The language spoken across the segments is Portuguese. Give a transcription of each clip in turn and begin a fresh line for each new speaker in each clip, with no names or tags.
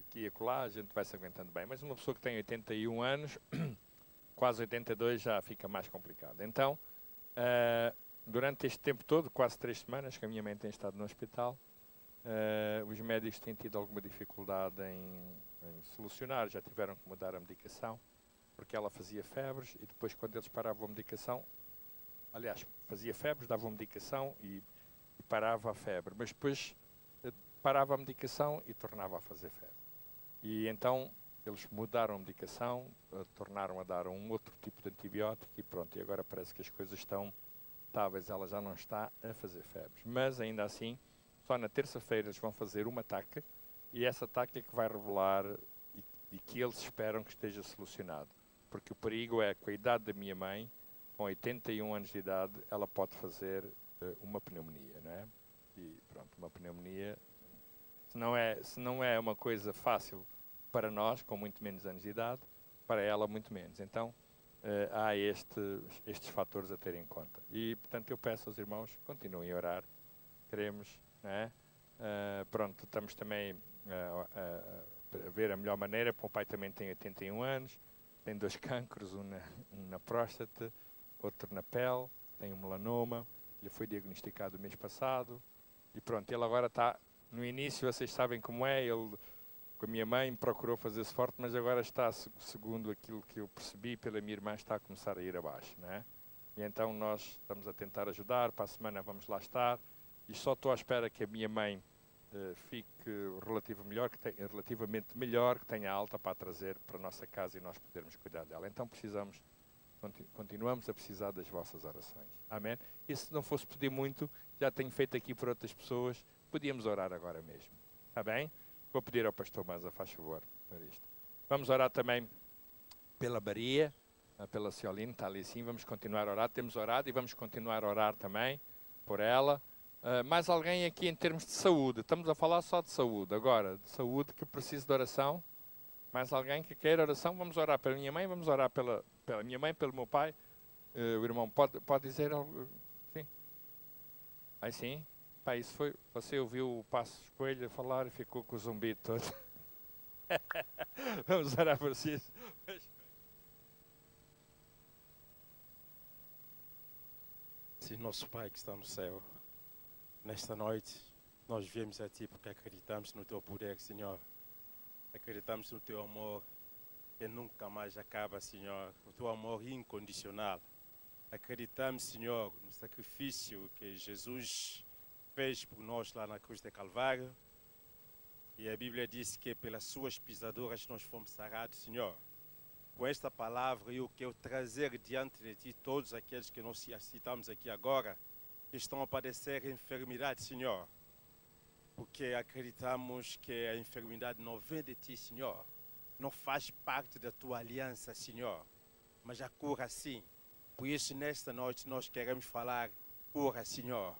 aqui e acolá, a gente vai se aguentando bem. Mas uma pessoa que tem 81 anos, quase 82, já fica mais complicado. Então, durante este tempo todo, quase 3 semanas, que a minha mãe tem estado no hospital, os médicos têm tido alguma dificuldade em solucionar, já tiveram que mudar a medicação, porque ela fazia febres e depois quando eles paravam a medicação, aliás, fazia febres, davam medicação e parava a febre, mas depois parava a medicação e tornava a fazer febre. E então eles mudaram a medicação, tornaram a dar um outro tipo de antibiótico e pronto, e agora parece que as coisas estão estáveis, ela já não está a fazer febres. Mas ainda assim, só na terça-feira eles vão fazer uma TAC e essa TAC é que vai revelar e que eles esperam que esteja solucionado. Porque o perigo é, com a idade da minha mãe, com 81 anos de idade, ela pode fazer uma pneumonia, não é? E pronto, uma pneumonia, se não é uma coisa fácil para nós, com muito menos anos de idade, para ela muito menos. Então, há estes fatores a ter em conta. E, portanto, eu peço aos irmãos, continuem a orar, queremos, não é? Pronto, estamos também a ver a melhor maneira, o pai também tem 81 anos, tem 2 cancros, um na próstata, outro na pele, tem um melanoma, lhe foi diagnosticado o mês passado, e pronto, ele agora está, no início, vocês sabem como é, ele, com a minha mãe, procurou fazer-se forte, mas agora está, segundo aquilo que eu percebi pela minha irmã, está a começar a ir abaixo, não é? E então nós estamos a tentar ajudar, para a semana vamos lá estar, e só estou à espera que a minha mãe fique relativamente melhor, que tenha alta para a trazer para a nossa casa e nós podermos cuidar dela. Então continuamos a precisar das vossas orações. Amém? E se não fosse pedir muito, já tenho feito aqui por outras pessoas, podíamos orar agora mesmo. Está bem? Vou pedir ao pastor Maza, faz favor, para isto. Vamos orar também pela Maria, pela Cioline, está ali sim, vamos continuar a orar. Temos orado e vamos continuar a orar também por ela. Mais alguém aqui em termos de saúde? Estamos a falar só de saúde agora, de saúde que precisa de oração. Mais alguém que queira oração? Vamos orar pela minha mãe, vamos orar pela minha mãe, pelo meu pai. O irmão pode dizer algo? Sim? Aí sim? Pai, isso foi, você ouviu o Passos Coelho falar e ficou com o zumbido todo. Vamos orar por si.
Sim, nosso Pai que está no céu, nesta noite nós viemos a Ti porque acreditamos no Teu poder, Senhor. Acreditamos no Teu amor que nunca mais acaba, Senhor. O Teu amor incondicional. Acreditamos, Senhor, no sacrifício que Jesus fez por nós lá na cruz de Calvário. E a Bíblia diz que pelas suas pisaduras nós fomos sarados, Senhor. Com esta palavra eu quero trazer diante de Ti todos aqueles que nós citamos aqui agora, que estão a padecer enfermidade, Senhor. Porque acreditamos que a enfermidade não vem de Ti, Senhor. Não faz parte da Tua aliança, Senhor. Mas a cura sim. Por isso, nesta noite, nós queremos falar cura, Senhor.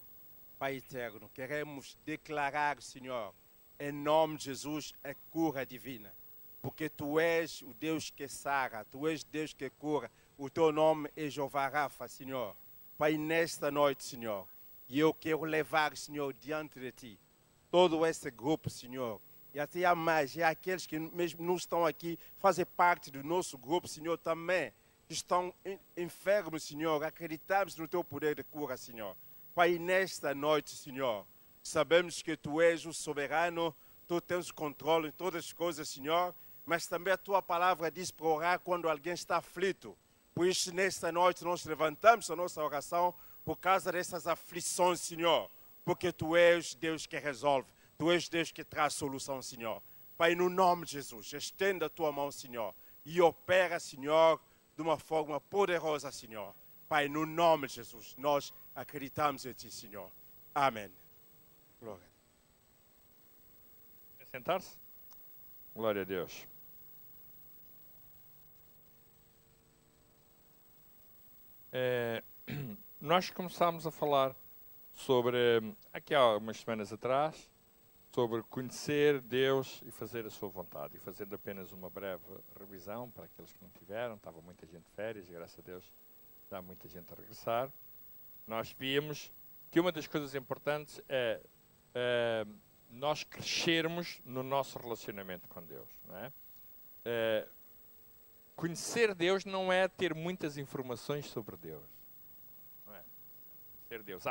Pai eterno, queremos declarar, Senhor, em nome de Jesus, a cura divina. Porque Tu és o Deus que sara, Tu és Deus que cura. O Teu nome é Jeová Rafa, Senhor. Pai, nesta noite, Senhor, e eu quero levar, Senhor, diante de Ti, todo esse grupo, Senhor, e até há mais, e há aqueles que mesmo não estão aqui, fazem parte do nosso grupo, Senhor, também estão enfermos, Senhor, acreditamos no Teu poder de cura, Senhor. Pai, nesta noite, Senhor, sabemos que Tu és o soberano, Tu tens o controle em todas as coisas, Senhor, mas também a Tua palavra diz para orar quando alguém está aflito. Por isso, nesta noite, nós levantamos a nossa oração por causa dessas aflições, Senhor, porque Tu és Deus que resolve, Tu és Deus que traz solução, Senhor. Pai, no nome de Jesus, estenda a Tua mão, Senhor, e opera, Senhor, de uma forma poderosa, Senhor. Pai, no nome de Jesus, nós acreditamos em Ti, Senhor. Amém. Glória.
Quer sentar-se? Glória a Deus. Nós começámos a falar sobre, aqui há umas semanas atrás, sobre conhecer Deus e fazer a sua vontade. E fazendo apenas uma breve revisão para aqueles que não tiveram, estava muita gente de férias, e graças a Deus já há muita gente a regressar. Nós vimos que uma das coisas importantes é nós crescermos no nosso relacionamento com Deus. Não é? Conhecer Deus não é ter muitas informações sobre Deus. Não é? Conhecer Deus.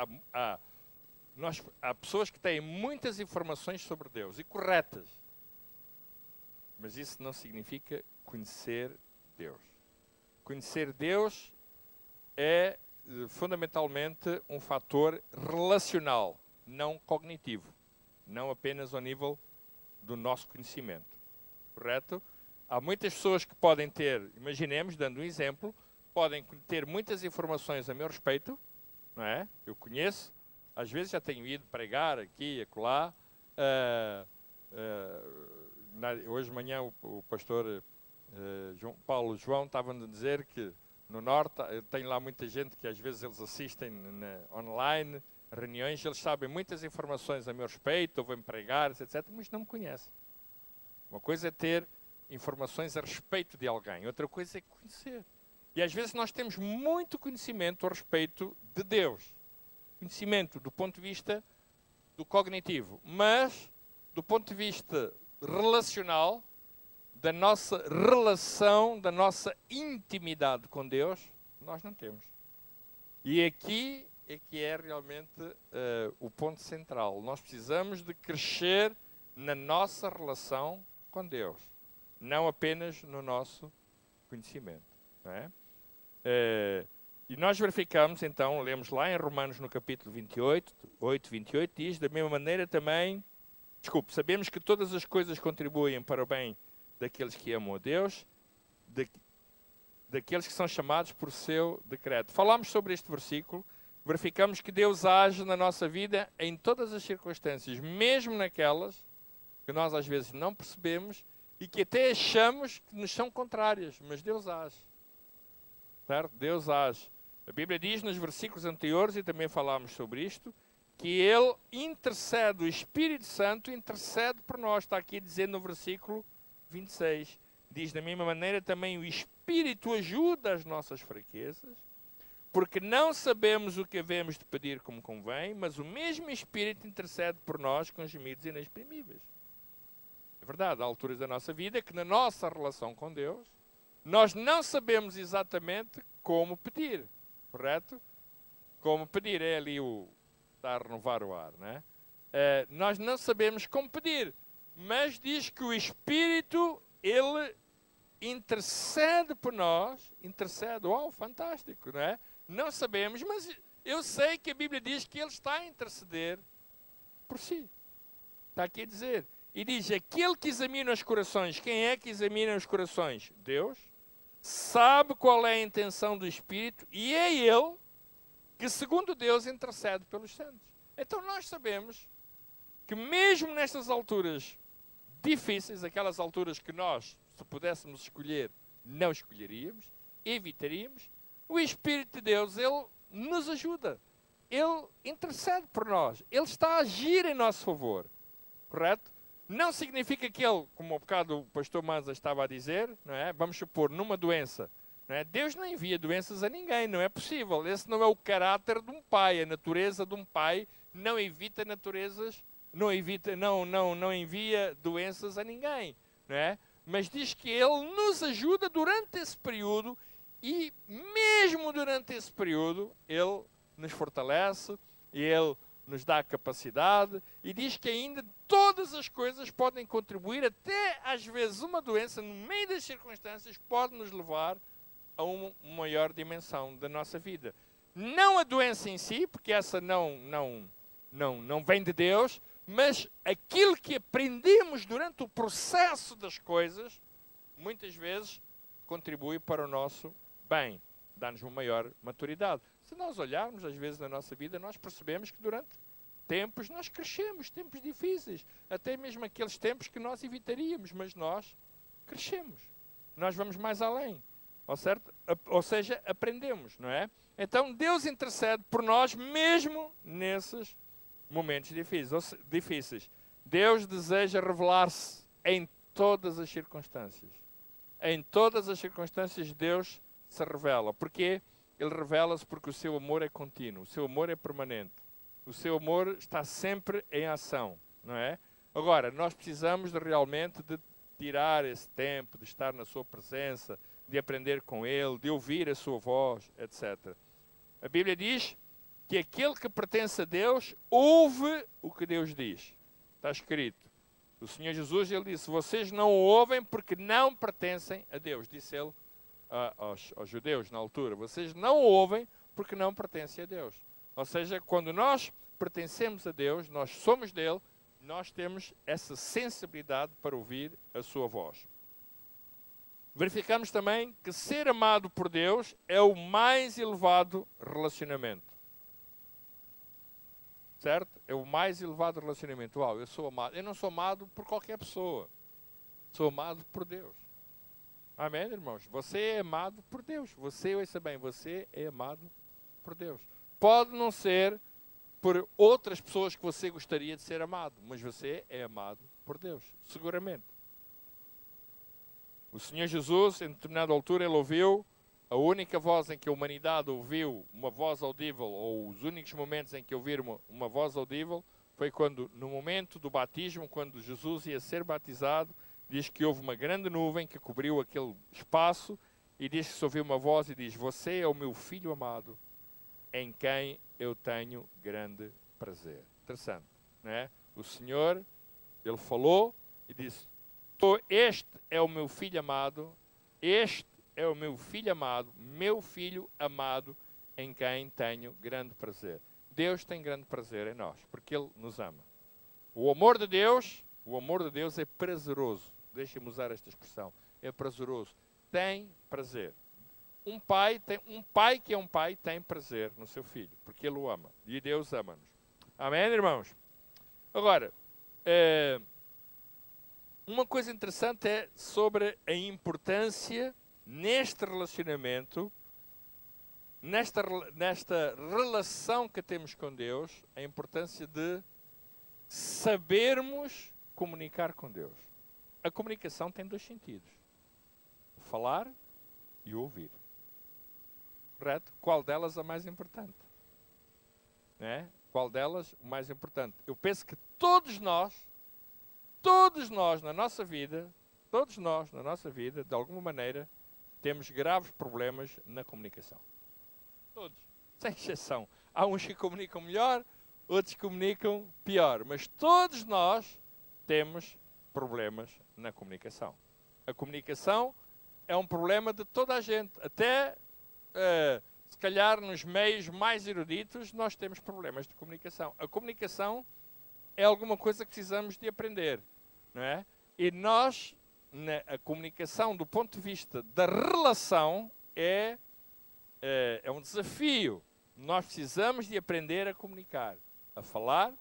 Há pessoas que têm muitas informações sobre Deus e corretas. Mas isso não significa conhecer Deus. Conhecer Deus é fundamentalmente um fator relacional, não cognitivo. Não apenas ao nível do nosso conhecimento. Correto? Há muitas pessoas que podem ter, imaginemos, dando um exemplo, podem ter muitas informações a meu respeito, não é? Eu conheço, às vezes já tenho ido pregar aqui e acolá. Hoje de manhã o pastor Paulo João estava-nos a dizer que no Norte, tem lá muita gente que às vezes eles assistem online, reuniões, eles sabem muitas informações a meu respeito, ouvem pregar, etc., mas não me conhecem. Uma coisa é ter informações a respeito de alguém, outra coisa é conhecer. E às vezes nós temos muito conhecimento a respeito de Deus. Conhecimento do ponto de vista do cognitivo, mas do ponto de vista relacional, da nossa relação, da nossa intimidade com Deus, nós não temos. E aqui é que é realmente o ponto central. Nós precisamos de crescer na nossa relação com Deus, não apenas no nosso conhecimento. Não é? E nós verificamos, então, lemos lá em Romanos no capítulo 28, 28, diz, da mesma maneira também, sabemos que todas as coisas contribuem para o bem daqueles que amam a Deus, daqueles que são chamados por seu decreto. Falámos sobre este versículo, verificamos que Deus age na nossa vida em todas as circunstâncias, mesmo naquelas que nós às vezes não percebemos e que até achamos que nos são contrárias, mas Deus age. Certo? Deus age. A Bíblia diz nos versículos anteriores, e também falámos sobre isto, que Ele intercede, o Espírito Santo intercede por nós. Está aqui dizendo no versículo 26. Diz, da mesma maneira, também o Espírito ajuda as nossas fraquezas, porque não sabemos o que havemos de pedir como convém, mas o mesmo Espírito intercede por nós com gemidos inexprimíveis. É verdade, há alturas da nossa vida que na nossa relação com Deus, nós não sabemos exatamente como pedir, correto? Como pedir, é ali está a renovar o ar, não é? Nós não sabemos como pedir, mas diz que o Espírito, Ele intercede por nós, fantástico, não é? Não sabemos, mas eu sei que a Bíblia diz que Ele está a interceder por si. Está aqui a dizer. E diz, aquele que examina os corações, quem é que examina os corações? Deus. Sabe qual é a intenção do Espírito e é Ele que, segundo Deus, intercede pelos santos. Então nós sabemos que mesmo nestas alturas difíceis, aquelas alturas que nós, se pudéssemos escolher, não escolheríamos, evitaríamos, o Espírito de Deus, Ele nos ajuda. Ele intercede por nós. Ele está a agir em nosso favor. Correto? Não significa que Ele, como há bocado o pastor Manza estava a dizer, não é? Vamos supor, numa doença, não é? Deus não envia doenças a ninguém, não é possível. Esse não é o caráter de um pai. A natureza de um pai não evita naturezas, não envia doenças a ninguém, não é? Mas diz que Ele nos ajuda durante esse período e mesmo durante esse período Ele nos fortalece e Ele nos dá a capacidade e diz que ainda todas as coisas podem contribuir, até às vezes uma doença no meio das circunstâncias pode nos levar a uma maior dimensão da nossa vida. Não a doença em si, porque essa não vem de Deus, mas aquilo que aprendemos durante o processo das coisas, muitas vezes contribui para o nosso bem, dá-nos uma maior maturidade. Se nós olharmos, às vezes, na nossa vida, nós percebemos que durante tempos nós crescemos, tempos difíceis, até mesmo aqueles tempos que nós evitaríamos, mas nós crescemos, nós vamos mais além, ou seja, aprendemos, não é? Então Deus intercede por nós mesmo nesses momentos difíceis. Deus deseja revelar-se em todas as circunstâncias. Em todas as circunstâncias Deus se revela. Porquê? Ele revela-se porque o seu amor é contínuo, o seu amor é permanente. O seu amor está sempre em ação, não é? Agora, nós precisamos realmente de tirar esse tempo, de estar na sua presença, de aprender com Ele, de ouvir a sua voz, etc. A Bíblia diz que aquele que pertence a Deus ouve o que Deus diz. Está escrito. O Senhor Jesus, Ele disse, vocês não o ouvem porque não pertencem a Deus. Disse Ele aos judeus na altura. Vocês não o ouvem porque não pertencem a Deus. Ou seja, quando nós pertencemos a Deus, nós somos dele, nós temos essa sensibilidade para ouvir a sua voz. Verificamos também que ser amado por Deus é o mais elevado relacionamento. Certo? É o mais elevado relacionamento. Uau, eu sou amado. Eu não sou amado por qualquer pessoa. Sou amado por Deus. Amém, irmãos? Você é amado por Deus. Você, ouça bem, você é amado por Deus. Pode não ser por outras pessoas que você gostaria de ser amado, mas você é amado por Deus, seguramente. O Senhor Jesus, em determinada altura, ele ouviu a única voz em que a humanidade ouviu uma voz audível, ou os únicos momentos em que ouviram uma voz audível, foi quando, no momento do batismo, quando Jesus ia ser batizado, diz que houve uma grande nuvem que cobriu aquele espaço, e diz que se ouviu uma voz e diz, você é o meu filho amado, em quem eu tenho grande prazer. Interessante, não é? O Senhor, ele falou e disse, este é o meu filho amado, este é o meu filho amado, meu filho amado, em quem tenho grande prazer. Deus tem grande prazer em nós, porque Ele nos ama. O amor de Deus é prazeroso. Deixem-me usar esta expressão. É prazeroso. Tem prazer. Um pai que é um pai tem prazer no seu filho, porque ele o ama. E Deus ama-nos. Amém, irmãos? Agora, uma coisa interessante é sobre a importância neste relacionamento, nesta relação que temos com Deus, a importância de sabermos comunicar com Deus. A comunicação tem dois sentidos. O falar e o ouvir. Correto? Qual delas a mais importante? Né? Qual delas o mais importante? Eu penso que todos nós na nossa vida, de alguma maneira, temos graves problemas na comunicação. Todos, sem exceção. Há uns que comunicam melhor, outros que comunicam pior, mas todos nós temos problemas na comunicação. A comunicação é um problema de toda a gente, até se calhar nos meios mais eruditos nós temos problemas de comunicação. A comunicação é alguma coisa que precisamos de aprender, não é? E nós, a comunicação do ponto de vista da relação é um desafio. Nós precisamos de aprender a comunicar, a falar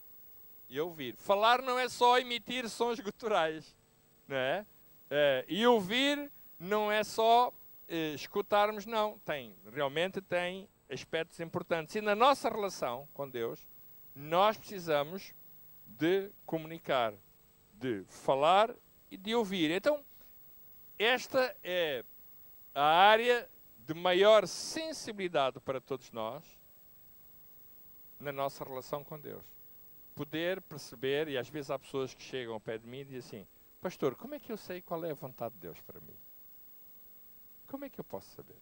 e a ouvir. Falar não é só emitir sons guturais, não é? E ouvir não é só escutarmos, não. Realmente tem aspectos importantes. E na nossa relação com Deus, nós precisamos de comunicar, de falar e de ouvir. Então, esta é a área de maior sensibilidade para todos nós na nossa relação com Deus. Poder perceber, e às vezes há pessoas que chegam ao pé de mim e dizem assim, pastor, como é que eu sei qual é a vontade de Deus para mim? Como é que eu posso saber?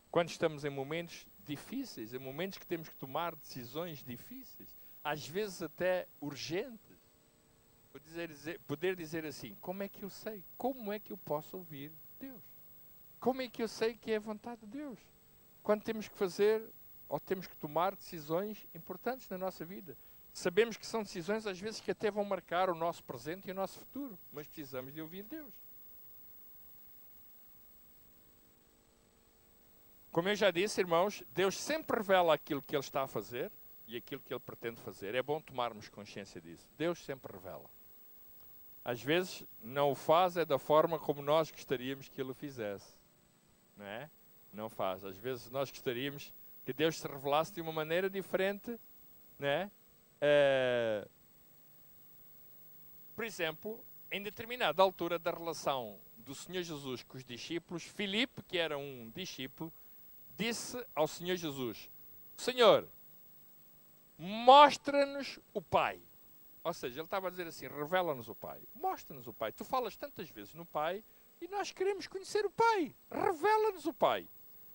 Quando estamos em momentos difíceis, em momentos que temos que tomar decisões difíceis, às vezes até urgentes, poder dizer assim, como é que eu sei? Como é que eu posso ouvir Deus? Como é que eu sei que é a vontade de Deus? Quando temos que fazer ou temos que tomar decisões importantes na nossa vida. Sabemos que são decisões às vezes que até vão marcar o nosso presente e o nosso futuro, mas precisamos de ouvir Deus. Como eu já disse, irmãos, Deus sempre revela aquilo que Ele está a fazer e aquilo que Ele pretende fazer. É bom tomarmos consciência disso. Deus sempre revela. Às vezes não o faz da forma como nós gostaríamos que Ele o fizesse. Não é? Não faz. Às vezes nós gostaríamos que Deus se revelasse de uma maneira diferente. Não é? Por exemplo, em determinada altura da relação do Senhor Jesus com os discípulos, Filipe, que era um discípulo, disse ao Senhor Jesus, Senhor, mostra-nos o Pai. Ou seja, ele estava a dizer assim, revela-nos o Pai, mostra-nos o Pai. Tu falas tantas vezes no Pai e nós queremos conhecer o Pai. Revela-nos o Pai.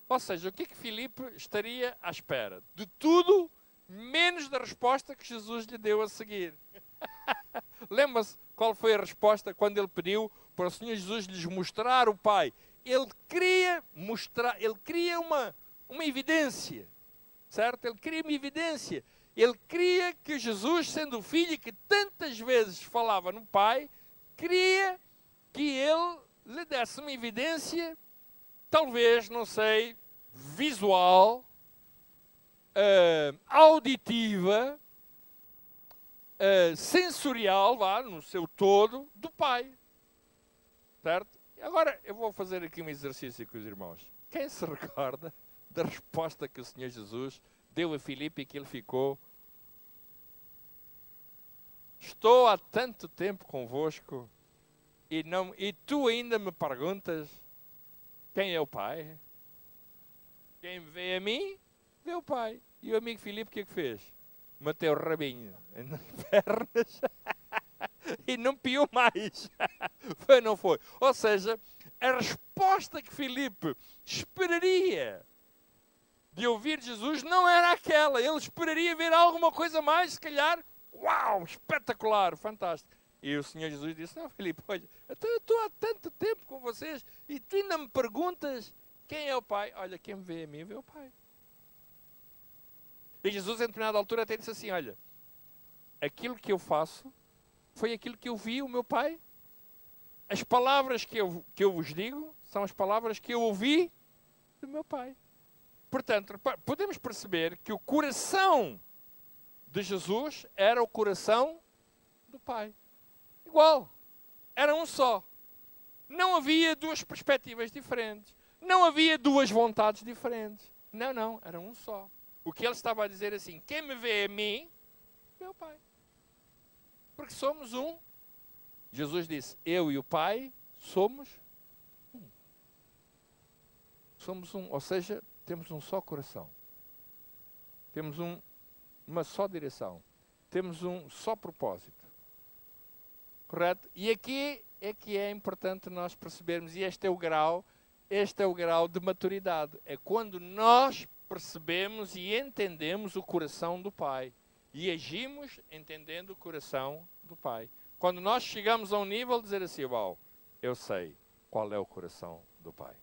Ou seja, o que é que Filipe estaria à espera? De tudo, menos da resposta que Jesus lhe deu a seguir. Lembra-se qual foi a resposta quando ele pediu para o Senhor Jesus lhes mostrar o Pai? Ele queria mostrar, ele queria uma evidência, certo? Ele queria uma evidência. Ele queria que Jesus, sendo o Filho que tantas vezes falava no Pai, queria que ele lhe desse uma evidência, talvez, não sei, visual, auditiva, sensorial, vá, no seu todo, do Pai. Certo? Agora, eu vou fazer aqui um exercício com os irmãos. Quem se recorda da resposta que o Senhor Jesus deu a Filipe e que ele ficou: estou há tanto tempo convosco e tu ainda me perguntas quem é o Pai? Quem me vê a mim, vê o Pai. E o amigo Filipe o que é que fez? Meteu o rabinho nas pernas e não piou mais. Foi ou não foi? Ou seja, a resposta que Filipe esperaria de ouvir Jesus não era aquela. Ele esperaria ver alguma coisa mais, se calhar, uau, espetacular, fantástico. E o Senhor Jesus disse: não, Filipe, olha, eu estou há tanto tempo com vocês e tu ainda me perguntas quem é o Pai. Olha, quem me vê a mim, vê o Pai. E Jesus, em determinada altura, até disse assim: olha, aquilo que eu faço foi aquilo que eu vi o meu Pai. As palavras que eu vos digo são as palavras que eu ouvi do meu Pai. Portanto, podemos perceber que o coração de Jesus era o coração do Pai. Igual. Era um só. Não havia duas perspectivas diferentes. Não havia duas vontades diferentes. Não, não. Era um só. O que ele estava a dizer assim: quem me vê a mim, vê o Pai. Porque somos um. Jesus disse: eu e o Pai somos um. Somos um. Ou seja, temos um só coração. Temos uma só direção. Temos um só propósito. Correto? E aqui é que é importante nós percebermos, e este é o grau de maturidade. É quando nós percebemos e entendemos o coração do Pai. E agimos entendendo o coração do Pai. Quando nós chegamos a um nível de dizer assim: uau, eu sei qual é o coração do Pai.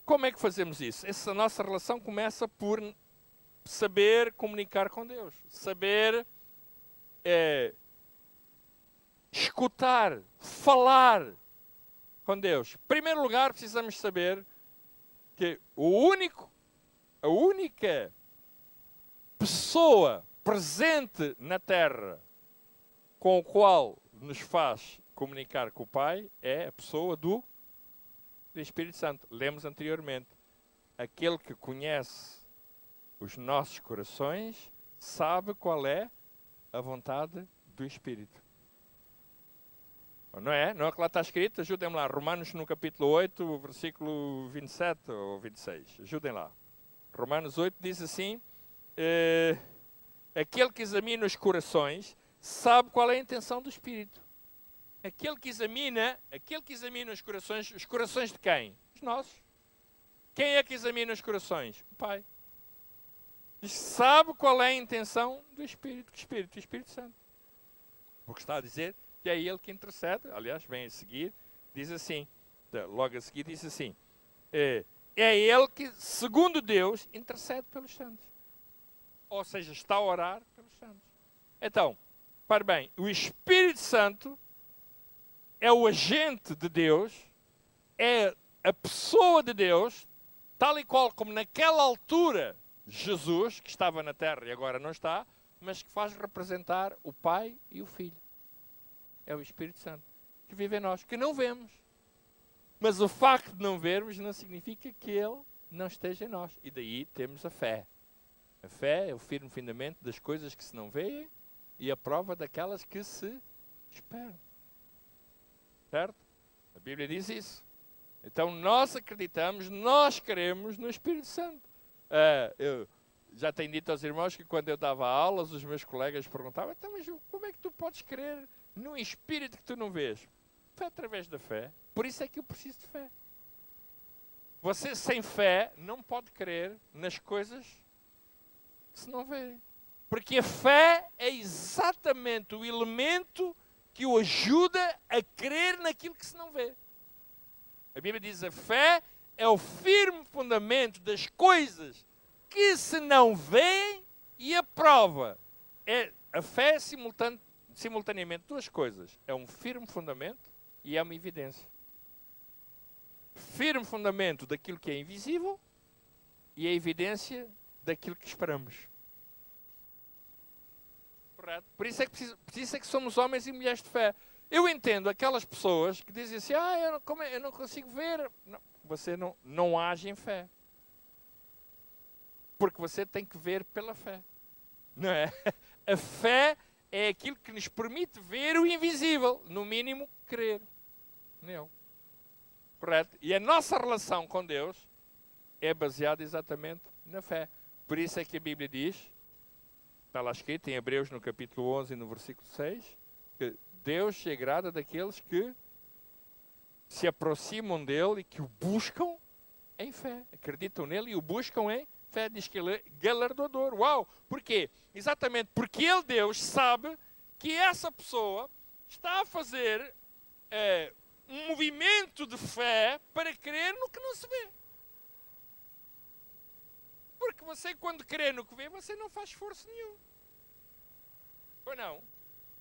Como é que fazemos isso? Essa nossa relação começa por saber comunicar com Deus. Saber escutar, falar com Deus. Em primeiro lugar, precisamos saber que a única pessoa presente na Terra com o qual nos faz comunicar com o Pai é a pessoa do Espírito Santo. Lemos anteriormente: aquele que conhece os nossos corações sabe qual é a vontade do Espírito. Não é? Não é que lá está escrito? Ajudem-me lá. Romanos no capítulo 8, versículo 27 ou 26. Ajudem lá. Romanos 8 diz assim: aquele que examina os corações sabe qual é a intenção do Espírito. Aquele que examina os corações de quem? Os nossos. Quem é que examina os corações? O Pai. Sabe qual é a intenção do Espírito. O Espírito Santo. O que está a dizer que é ele que intercede. Aliás, vem a seguir, diz assim, logo a seguir diz assim: é ele que, segundo Deus, intercede pelos santos. Ou seja, está a orar pelos santos. Então, para bem, o Espírito Santo é o agente de Deus, é a pessoa de Deus, tal e qual como naquela altura Jesus, que estava na terra e agora não está, mas que faz representar o Pai e o Filho. É o Espírito Santo que vive em nós, que não vemos. Mas o facto de não vermos não significa que Ele não esteja em nós. E daí temos a fé. A fé é o firme fundamento das coisas que se não veem e a prova daquelas que se esperam. Certo? A Bíblia diz isso. Então nós acreditamos, nós cremos no Espírito Santo. já tenho dito aos irmãos que quando eu dava aulas, os meus colegas perguntavam, então, mas como é que tu podes crer num espírito que tu não vês? Foi através da fé. Por isso é que eu preciso de fé. Você sem fé não pode crer nas coisas que se não vê. Porque a fé é exatamente o elemento que o ajuda a crer naquilo que se não vê. A Bíblia diz, a fé é o firme fundamento das coisas que se não veem e a prova. A fé é simultaneamente duas coisas. É um firme fundamento e é uma evidência. Firme fundamento daquilo que é invisível e a evidência daquilo que esperamos. Correto? Por isso é que somos homens e mulheres de fé. Eu entendo aquelas pessoas que dizem assim, eu não consigo ver. Não, você não age em fé. Porque você tem que ver pela fé. Não é? A fé é aquilo que nos permite ver o invisível. No mínimo, crer nele. Correto? E a nossa relação com Deus é baseada exatamente na fé. Por isso é que a Bíblia diz, está lá escrito em Hebreus no capítulo 11 e no versículo 6, que Deus se agrada daqueles que se aproximam dele e que o buscam em fé. Acreditam nele e o buscam em fé. Diz que ele é galardoador. Uau! Porquê? Exatamente porque ele, Deus, sabe que essa pessoa está a fazer um movimento de fé para crer no que não se vê. Porque você, quando crê no que vê, você não faz esforço nenhum. Ou não?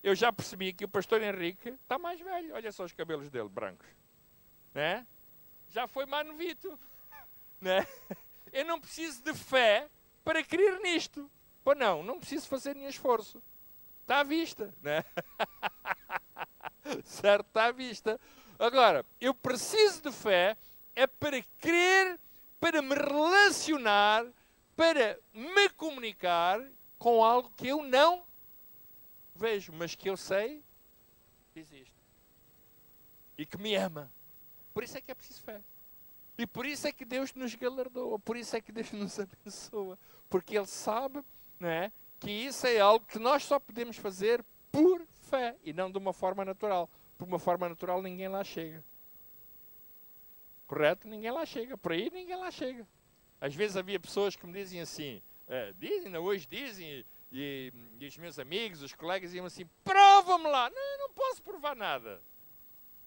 Eu já percebi que o pastor Henrique está mais velho. Olha só os cabelos dele, brancos. Né? Já foi mais novito. Né? Eu não preciso de fé para crer nisto. Ou não? Não preciso fazer nenhum esforço. Está à vista. Né? Certo? Está à vista. Agora, eu preciso de fé é para crer, para me relacionar, para me comunicar com algo que eu não vejo, mas que eu sei que existe. E que me ama. Por isso é que é preciso fé. E por isso é que Deus nos galardoa. Por isso é que Deus nos abençoa. Porque Ele sabe, não é, que isso é algo que nós só podemos fazer por fé. E não de uma forma natural. Por uma forma natural ninguém lá chega. Correto? Ninguém lá chega. Por aí ninguém lá chega. Às vezes havia pessoas que me dizem assim, hoje dizem, e os meus amigos, os colegas, diziam assim, prova-me lá. Não, eu não posso provar nada.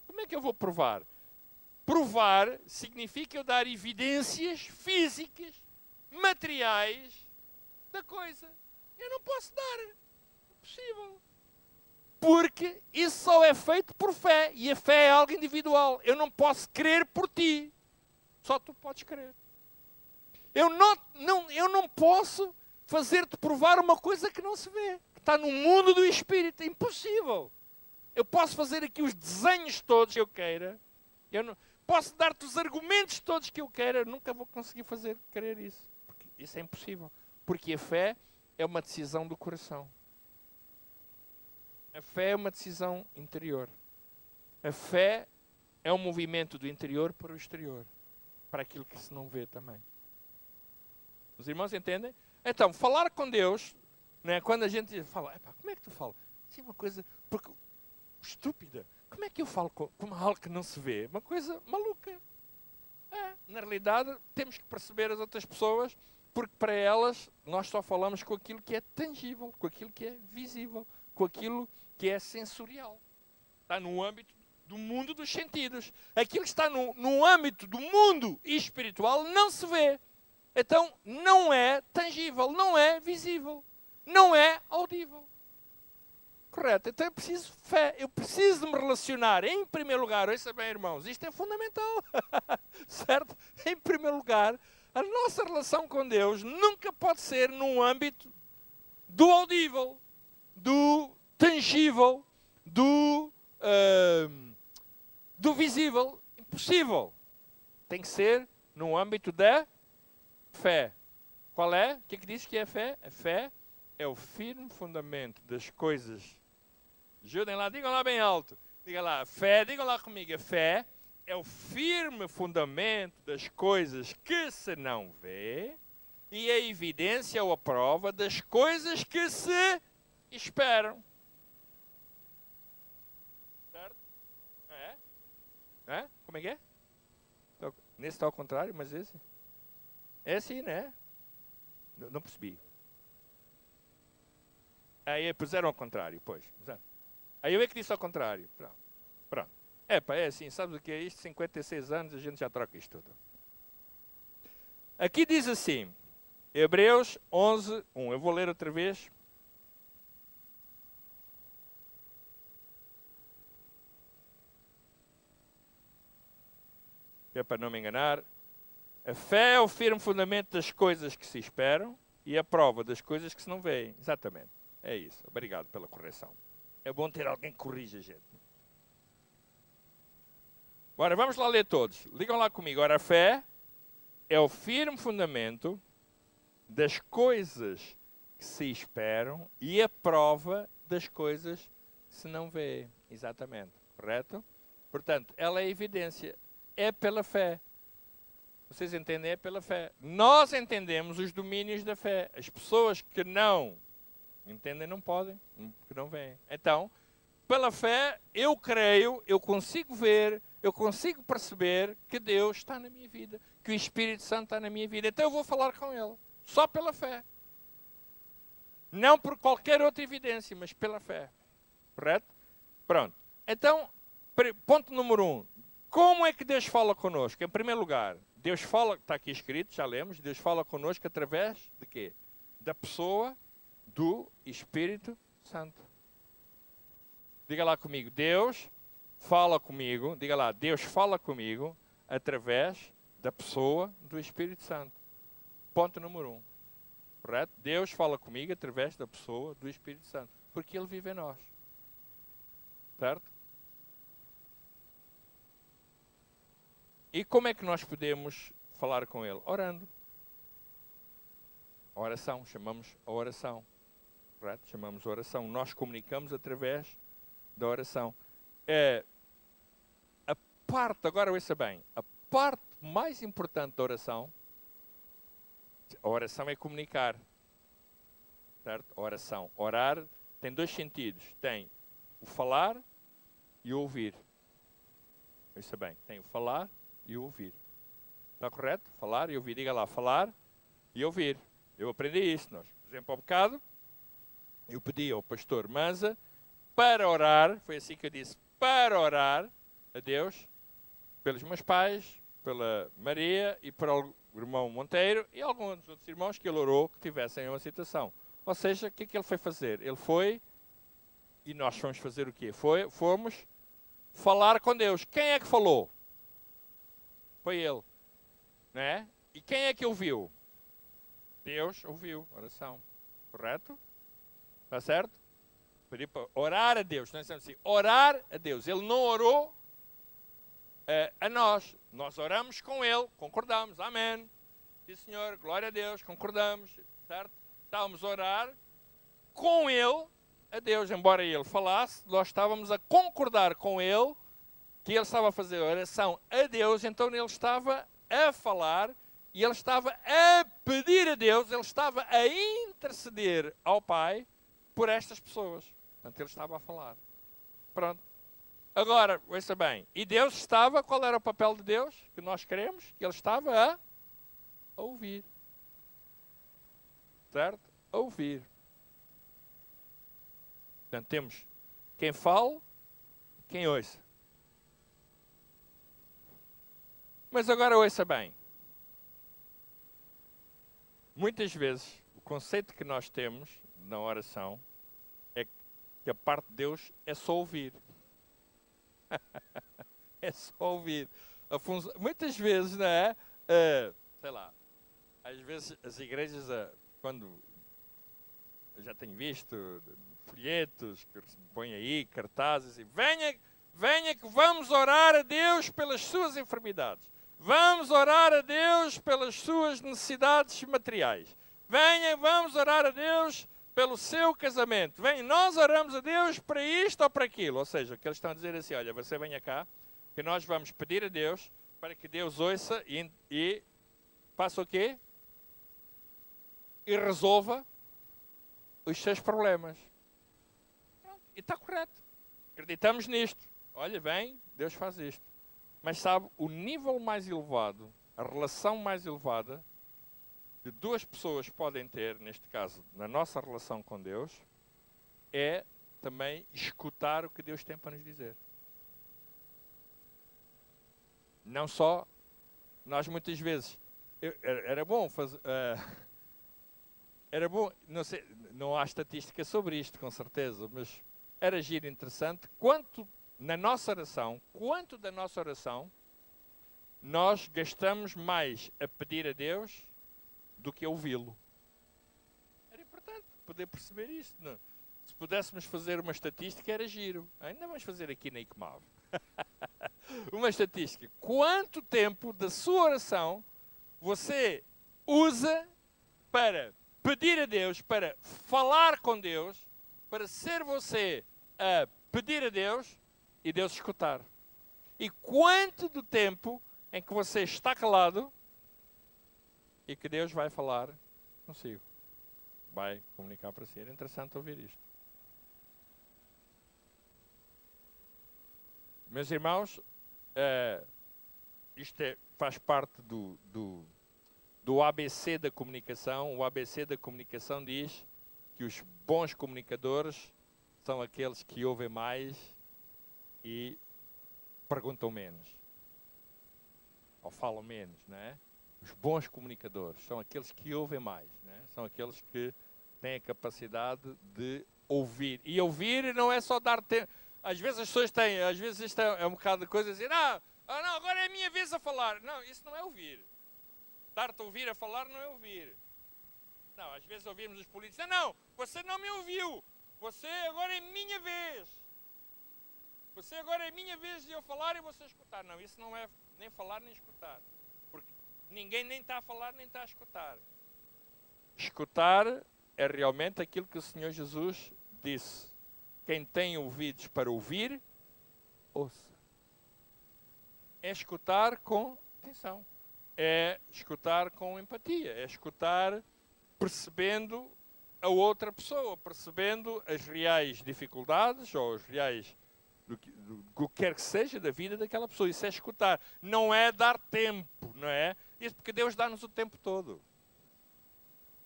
Como é que eu vou provar? Provar significa eu dar evidências físicas, materiais da coisa. Eu não posso dar. É impossível. Porque isso só é feito por fé. E a fé é algo individual. Eu não posso crer por ti. Só tu podes crer. Eu não posso fazer-te provar uma coisa que não se vê. Que está no mundo do Espírito. É impossível. Eu posso fazer aqui os desenhos todos que eu queira. Posso dar-te os argumentos todos que eu queira. Nunca vou conseguir fazer crer isso. Porque isso é impossível. Porque a fé é uma decisão do coração. A fé é uma decisão interior. A fé é um movimento do interior para o exterior. Para aquilo que se não vê também. Os irmãos entendem? Então, falar com Deus, né, quando a gente fala, como é que tu fala? Isso é uma coisa estúpida. Como é que eu falo com algo que não se vê? Uma coisa maluca. Na realidade, temos que perceber as outras pessoas, porque para elas nós só falamos com aquilo que é tangível, com aquilo que é visível, com aquilo que é sensorial. Está no âmbito do mundo dos sentidos. Aquilo que está no âmbito do mundo espiritual não se vê. Então, não é tangível, não é visível, não é audível. Correto? Então, eu preciso de fé, eu preciso de me relacionar. Em primeiro lugar, ouça bem, irmãos, isto é fundamental. Certo? Em primeiro lugar, a nossa relação com Deus nunca pode ser num âmbito do audível, do tangível, do visível. Impossível. Tem que ser no âmbito da fé. Qual é? O que é que diz que é a fé? A fé é o firme fundamento das coisas. Ajudem lá, digam lá bem alto. Diga lá, fé, digam lá comigo. A fé é o firme fundamento das coisas que se não vê e a evidência ou a prova das coisas que se esperam. Certo? Não é? Não é? Como é que é? Nesse está ao contrário, mas esse? É assim, não é? Não percebi. Aí puseram ao contrário, pois. Aí eu é que disse ao contrário. Pronto. É assim, sabes o que é isto? 56 anos, a gente já troca isto tudo. Aqui diz assim, Hebreus 11, 1. Eu vou ler outra vez. Que é para não me enganar. A fé é o firme fundamento das coisas que se esperam e a prova das coisas que se não veem. Exatamente. É isso. Obrigado pela correção. É bom ter alguém que corrija a gente. Bora, vamos lá ler todos. Ligam lá comigo. Ora, a fé é o firme fundamento das coisas que se esperam e a prova das coisas que se não vêem. Exatamente. Correto? Portanto, ela é evidência. É pela fé. Vocês entendem? É pela fé. Nós entendemos os domínios da fé. As pessoas que não entendem não podem, que não veem. Então, pela fé, eu creio, eu consigo ver, eu consigo perceber que Deus está na minha vida, que o Espírito Santo está na minha vida. Então eu vou falar com Ele, só pela fé. Não por qualquer outra evidência, mas pela fé. Correto? Pronto. Então, ponto número 1. Como é que Deus fala connosco? Em primeiro lugar, Deus fala, está aqui escrito, já lemos, Deus fala connosco através de quê? Da pessoa do Espírito Santo. Diga lá comigo, Deus fala comigo, diga lá, Deus fala comigo através da pessoa do Espírito Santo. Ponto número 1. Correto? Deus fala comigo através da pessoa do Espírito Santo, porque Ele vive em nós. Certo? E como é que nós podemos falar com Ele? Orando. A oração, chamamos a oração. Correto? Chamamos a oração. Nós comunicamos através da oração. A parte, agora ouça bem, a parte mais importante da oração, a oração é comunicar. Certo? A oração. Orar tem dois sentidos. Tem o falar e o ouvir. Ouça bem, tem o falar e o ouvir. Está correto? Falar e ouvir. Diga lá, falar e ouvir. Eu aprendi isso. Nós, por exemplo, há bocado, eu pedi ao pastor Manza para orar, foi assim que eu disse, para orar a Deus, pelos meus pais, pela Maria e para o irmão Monteiro e alguns outros irmãos que ele orou que tivessem uma situação. Ou seja, o que é que ele foi fazer? Ele foi, e nós fomos fazer o quê? Fomos falar com Deus. Quem é que falou? Foi ele. Não é? E quem é que ouviu? Deus ouviu. Oração. Correto? Está certo? Pedi para orar a Deus. Nós estamos assim, orar a Deus. Ele não orou a nós. Nós oramos com Ele, concordamos. Amém. Sim, Senhor, glória a Deus, concordamos. Certo? Estávamos a orar com Ele, a Deus. Embora Ele falasse, nós estávamos a concordar com Ele que Ele estava a fazer oração a Deus. Então Ele estava a falar e Ele estava a pedir a Deus, Ele estava a interceder ao Pai por estas pessoas. Portanto, Ele estava a falar. Pronto. Agora, ouça bem. E Deus estava, qual era o papel de Deus que nós queremos? Que Ele estava a ouvir. Certo? A ouvir. Portanto, temos quem fala, quem ouça. Mas agora ouça bem. Muitas vezes, o conceito que nós temos na oração é que a parte de Deus é só ouvir. É só ouvir. Muitas vezes, não é? Sei lá, às vezes as igrejas, quando eu já tenho visto folhetos que põem aí, cartazes, e venha que vamos orar a Deus pelas suas enfermidades. Vamos orar a Deus pelas suas necessidades materiais. Vamos orar a Deus pelo seu casamento. Nós oramos a Deus para isto ou para aquilo. Ou seja, o que eles estão a dizer é assim, olha, você venha cá, que nós vamos pedir a Deus para que Deus ouça e faça o quê? e resolva os seus problemas. Pronto, e está correto. Acreditamos nisto. Olha, bem, Deus faz isto. Mas sabe, o nível mais elevado, a relação mais elevada que duas pessoas podem ter, neste caso, na nossa relação com Deus, é também escutar o que Deus tem para nos dizer. Não só, nós muitas vezes, era bom fazer, era bom, não sei, não há estatística sobre isto, com certeza, mas era giro interessante, quanto da nossa oração nós gastamos mais a pedir a Deus do que a ouvi-lo. Era importante poder perceber isto. Não? Se pudéssemos fazer uma estatística, era giro. Ainda vamos fazer aqui na ICMAV. Uma estatística. Quanto tempo da sua oração você usa para pedir a Deus, para falar com Deus, para ser você a pedir a Deus e Deus escutar? E quanto do tempo em que você está calado e que Deus vai falar consigo? Vai comunicar para si. Era interessante ouvir isto. Meus irmãos, isto faz parte do ABC da comunicação. O ABC da comunicação diz que os bons comunicadores são aqueles que ouvem mais e perguntam menos. Ou falam menos, não é? Os bons comunicadores são aqueles que ouvem mais, não é? São aqueles que têm a capacidade de ouvir. E ouvir não é só dar tempo. Às vezes as pessoas têm, às vezes isto é um bocado de coisa, dizer, não, agora é a minha vez a falar. Não, isso não é ouvir. Dar-te a ouvir a falar não é ouvir. Não, às vezes ouvimos os políticos, não, você não me ouviu. Você agora é minha vez. Você agora é minha vez de eu falar e você escutar. Não, isso não é nem falar nem escutar. Porque ninguém nem está a falar nem está a escutar. Escutar é realmente aquilo que o Senhor Jesus disse. Quem tem ouvidos para ouvir, ouça. É escutar com atenção. É escutar com empatia. É escutar percebendo a outra pessoa, percebendo as reais dificuldades ou os reais do que quer que seja da vida daquela pessoa. Isso é escutar. Não é dar tempo, não é? Isso porque Deus dá-nos o tempo todo.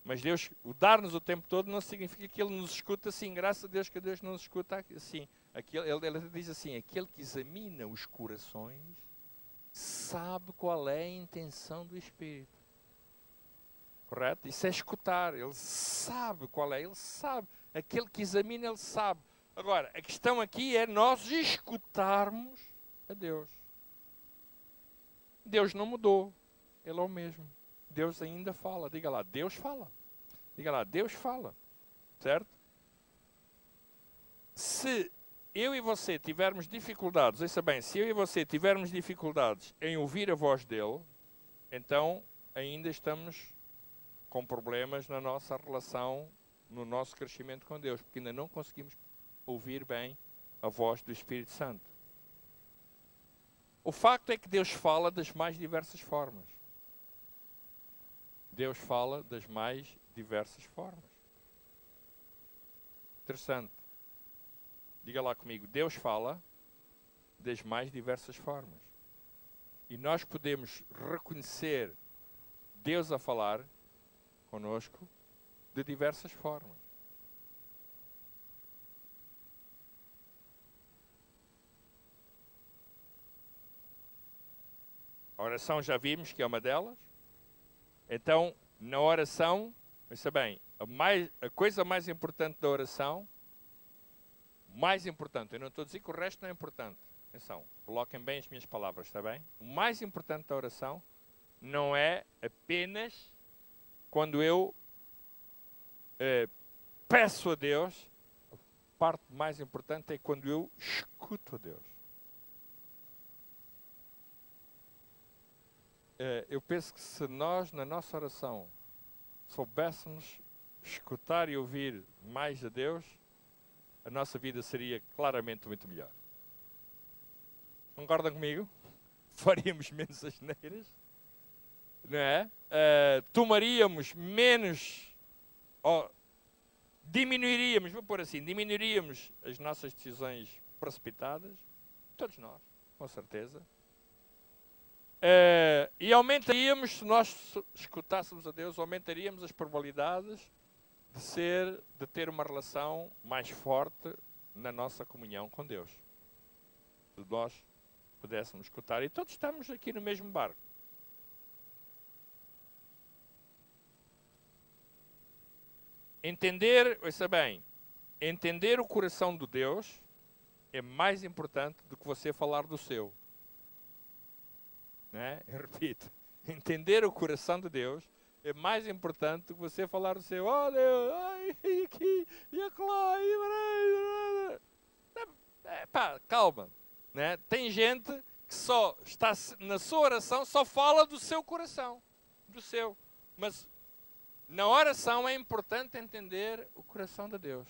Mas Deus, o dar-nos o tempo todo não significa que Ele nos escuta assim. Graças a Deus que Deus não nos escuta assim. Ele diz assim, aquele que examina os corações sabe qual é a intenção do Espírito. Correto? Isso é escutar. Ele sabe qual é. Ele sabe. Aquele que examina, ele sabe. Agora, a questão aqui é nós escutarmos a Deus. Deus não mudou. Ele é o mesmo. Deus ainda fala. Diga lá, Deus fala. Diga lá, Deus fala. Certo? Se eu e você tivermos dificuldades, ouça bem, se eu e você tivermos dificuldades em ouvir a voz dele, então ainda estamos com problemas na nossa relação, no nosso crescimento com Deus, porque ainda não conseguimos ouvir bem a voz do Espírito Santo. O facto é que Deus fala das mais diversas formas. Deus fala das mais diversas formas. Interessante. Diga lá comigo, Deus fala das mais diversas formas. E nós podemos reconhecer Deus a falar conosco de diversas formas. A oração já vimos que é uma delas. Então, na oração, pensa bem, a coisa mais importante da oração, mais importante, eu não estou a dizer que o resto não é importante. Atenção, coloquem bem as minhas palavras, está bem? O mais importante da oração não é apenas quando eu peço a Deus, a parte mais importante é quando eu escuto a Deus. Eu penso que se nós, na nossa oração, soubéssemos escutar e ouvir mais a Deus, a nossa vida seria claramente muito melhor. Concordam comigo? Faríamos menos asneiras, não é? Tomaríamos menos ou diminuiríamos, vou pôr assim, diminuiríamos as nossas decisões precipitadas, todos nós, com certeza. E aumentaríamos, se nós escutássemos a Deus, aumentaríamos as probabilidades de ter uma relação mais forte na nossa comunhão com Deus. Se nós pudéssemos escutar. E todos estamos aqui no mesmo barco. Ouça bem, entender o coração de Deus é mais importante do que você falar do seu. Né? Eu repito, entender o coração de Deus é mais importante do que você falar do seu. Oh Deus, ai, aqui, e acolá, calma. Né? Tem gente que só está na sua oração, só fala do seu coração, do seu. Mas na oração é importante entender o coração de Deus.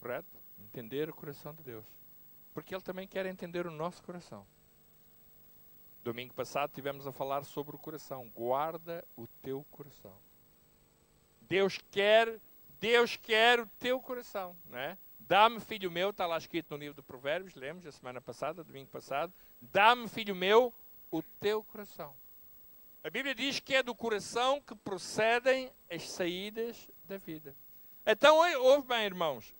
Correto? Entender o coração de Deus. Porque Ele também quer entender o nosso coração. Domingo passado tivemos a falar sobre o coração. Guarda o teu coração. Deus quer o teu coração, não é? Dá-me, filho meu, está lá escrito no livro de Provérbios, lemos a semana passada, domingo passado. Dá-me, filho meu, o teu coração. A Bíblia diz que é do coração que procedem as saídas da vida. Então, ouve bem, irmãos.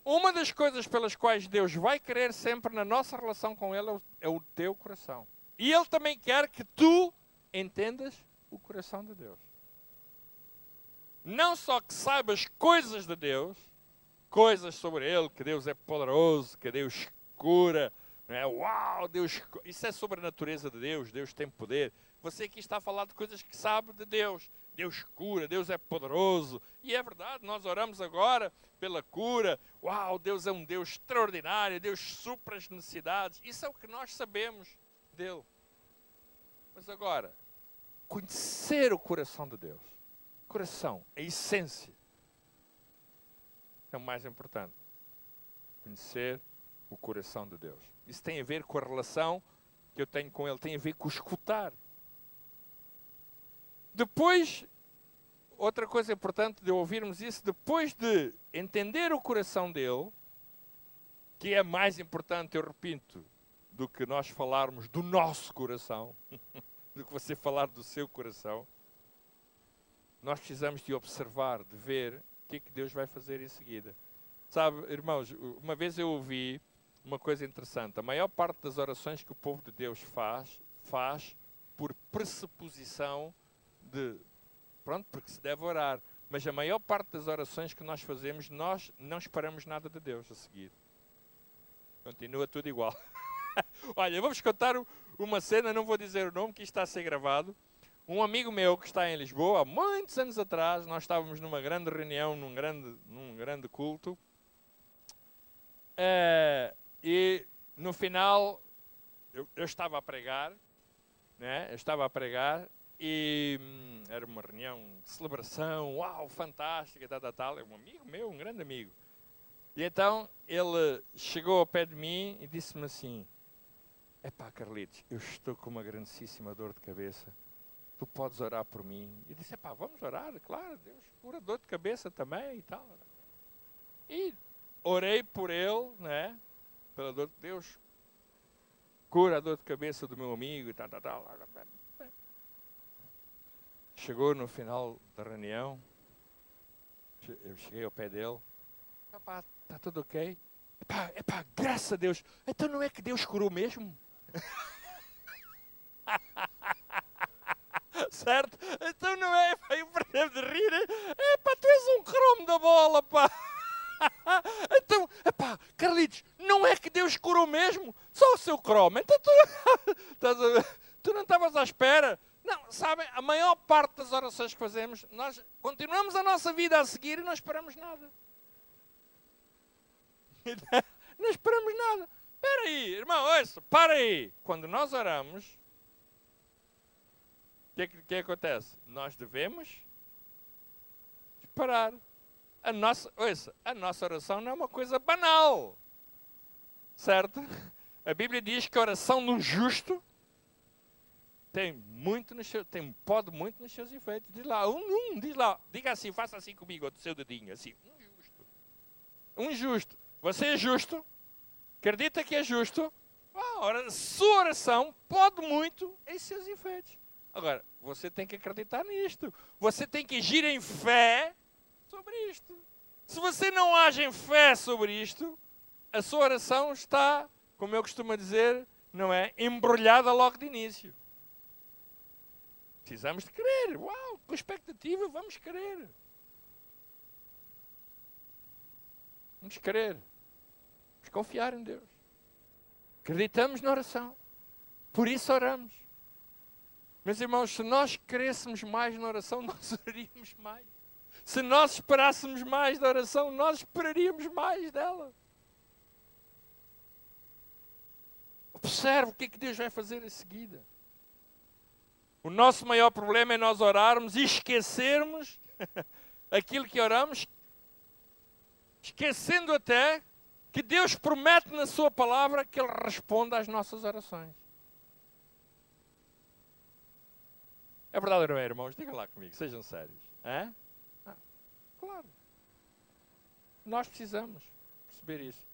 Uma das coisas pelas quais Deus vai querer sempre na nossa relação com Ele é o teu coração. E Ele também quer que tu entendas o coração de Deus. Não só que saibas coisas de Deus, coisas sobre Ele, que Deus é poderoso, que Deus cura, não é? Uau, Deus, isso é sobre a natureza de Deus, Deus tem poder. Você aqui está a falar de coisas que sabe de Deus. Deus cura, Deus é poderoso. E é verdade, nós oramos agora pela cura. Uau, Deus é um Deus extraordinário, Deus supra as necessidades. Isso é o que nós sabemos dele. Mas agora, conhecer o coração de Deus. Coração, a essência. É o mais importante. Conhecer o coração de Deus. Isso tem a ver com a relação que eu tenho com Ele. Tem a ver com o escutar. Depois, outra coisa importante de ouvirmos isso, depois de entender o coração dele, que é mais importante, eu repito, do que nós falarmos do nosso coração, do que você falar do seu coração, nós precisamos de observar, de ver o que é que Deus vai fazer em seguida. Sabe, irmãos, uma vez eu ouvi uma coisa interessante. A maior parte das orações que o povo de Deus faz por pressuposição porque se deve orar. Mas a maior parte das orações que nós fazemos, nós não esperamos nada de Deus a seguir. Continua tudo igual. Olha, vamos contar uma cena, não vou dizer o nome, que isto está a ser gravado. Um amigo meu que está em Lisboa, há muitos anos atrás, nós estávamos numa grande reunião, num grande culto. E no final, eu estava a pregar, né? E era uma reunião de celebração, uau, fantástica, tal. É um amigo meu, um grande amigo. E então ele chegou ao pé de mim e disse-me assim: epá, Carlitos, eu estou com uma grandíssima dor de cabeça. Tu podes orar por mim? E eu disse: epá, vamos orar, claro, Deus cura dor de cabeça também e tal. E orei por ele, né? Pela dor de Deus, cura a dor de cabeça do meu amigo e tal. Chegou no final da reunião, eu cheguei ao pé dele: epá, está tudo ok? Epá, graças a Deus. Então não é que Deus curou mesmo? Certo? Então não é, pá, eu percebo de rir. Epá, tu és um cromo da bola, pá. Então, epá, Carlitos, não é que Deus curou mesmo? Só o seu cromo. Então tu não estavas à espera. Não, sabem, a maior parte das orações que fazemos, nós continuamos a nossa vida a seguir e não esperamos nada. Não esperamos nada. Espera aí, irmão, ouça, para aí. Quando nós oramos, o que acontece? Nós devemos esperar. A nossa oração não é uma coisa banal. Certo? A Bíblia diz que a oração do justo pode muito nos seus efeitos. Diz lá, diga assim, faça assim comigo, do seu dedinho, assim. Um justo. Você é justo? Acredita que é justo? Ora, sua oração pode muito em seus efeitos. Agora, você tem que acreditar nisto. Você tem que agir em fé sobre isto. Se você não age em fé sobre isto, a sua oração está, como eu costumo dizer, não é, embrulhada logo de início. Precisamos de crer. Com expectativa, vamos crer. Vamos crer. Vamos confiar em Deus. Acreditamos na oração. Por isso oramos. Meus irmãos, se nós crescêssemos mais na oração, nós oraríamos mais. Se nós esperássemos mais da oração, nós esperaríamos mais dela. Observe o que é que Deus vai fazer em seguida. O nosso maior problema é nós orarmos e esquecermos aquilo que oramos, esquecendo até que Deus promete na sua palavra que Ele responda às nossas orações. É verdade ou não é, irmãos? Digam lá comigo, sejam sérios. Claro. Nós precisamos perceber isso.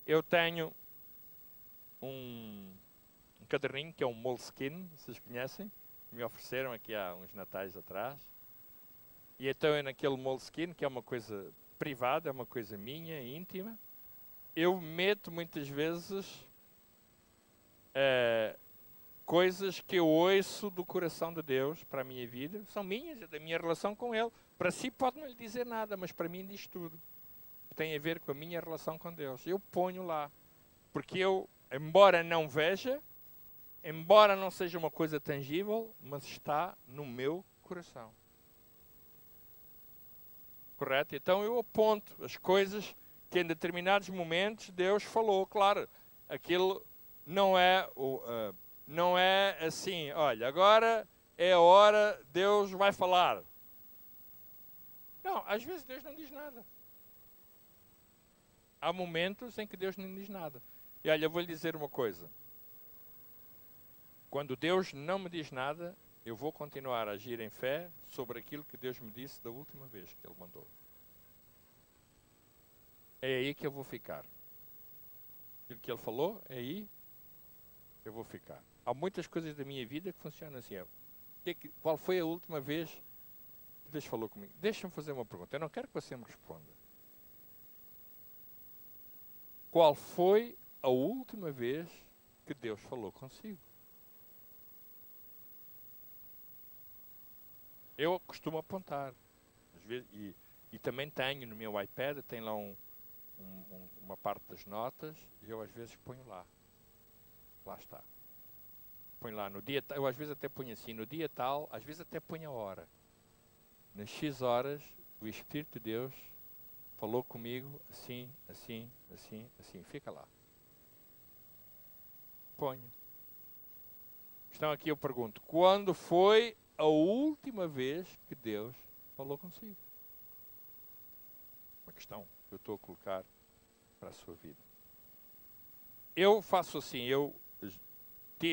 Eu tenho um caderninho que é um Moleskine, vocês conhecem? Me ofereceram aqui há uns natais atrás. E então é naquele Moleskine, que é uma coisa privada, é uma coisa minha, íntima. Eu meto muitas vezes coisas que eu ouço do coração de Deus para a minha vida. São minhas, é da minha relação com Ele. Para si pode não lhe dizer nada, mas para mim diz tudo. Tem a ver com a minha relação com Deus. Eu ponho lá. Porque eu, embora não veja, embora não seja uma coisa tangível, mas está no meu coração. Correto? Então eu aponto as coisas que em determinados momentos Deus falou. Claro, aquilo não é assim, olha, agora é a hora, Deus vai falar. Não, às vezes Deus não diz nada. Há momentos em que Deus não diz nada. E olha, eu vou lhe dizer uma coisa. Quando Deus não me diz nada, eu vou continuar a agir em fé sobre aquilo que Deus me disse da última vez que Ele mandou. É aí que eu vou ficar. Aquilo que Ele falou, é aí que eu vou ficar. Há muitas coisas da minha vida que funcionam assim. Qual foi a última vez que Deus falou comigo? Deixa-me fazer uma pergunta. Eu não quero que você me responda. Qual foi a última vez que Deus falou consigo? Eu costumo apontar. Às vezes, e também tenho no meu iPad, tem lá uma parte das notas, e eu às vezes ponho lá. Lá está. Põe lá no dia, eu às vezes até ponho assim, no dia tal, às vezes até ponho a hora. Nas X horas, o Espírito de Deus falou comigo assim, assim, assim, assim. Fica lá. Ponho. Então aqui eu pergunto, quando foi a última vez que Deus falou consigo? Uma questão que eu estou a colocar para a sua vida. Eu faço assim, eu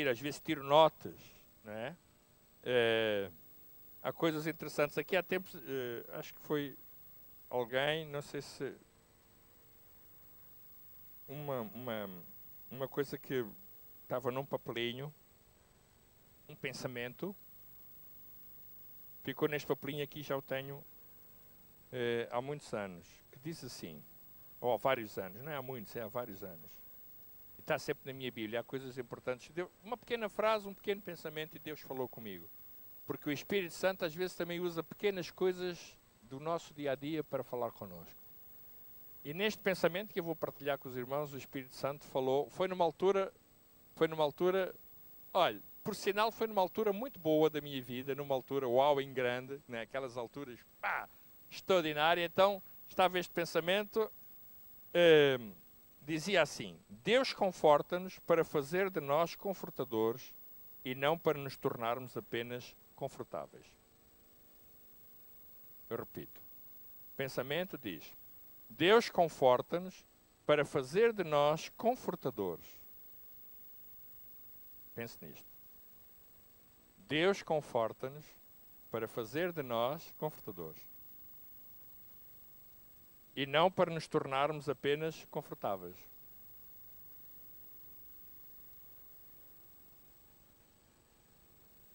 às vezes tiro notas, não é? Há coisas interessantes. Aqui há tempos, acho que foi alguém, não sei se... Uma coisa que estava num papelinho, um pensamento, ficou neste papelinho aqui, já o tenho há muitos anos, que diz assim, ou há vários anos, não é há muitos, é há vários anos. E está sempre na minha Bíblia, há coisas importantes. Uma pequena frase, um pequeno pensamento e Deus falou comigo. Porque o Espírito Santo às vezes também usa pequenas coisas do nosso dia-a-dia para falar connosco. E neste pensamento que eu vou partilhar com os irmãos, o Espírito Santo falou, foi numa altura, olha, por sinal foi numa altura muito boa da minha vida, numa altura uau em grande, né? Aquelas alturas, extraordinária. Então, estava este pensamento, dizia assim, Deus conforta-nos para fazer de nós confortadores e não para nos tornarmos apenas confortáveis. Eu repito, o pensamento diz, Deus conforta-nos para fazer de nós confortadores. Pense nisto. Deus conforta-nos para fazer de nós confortadores. E não para nos tornarmos apenas confortáveis.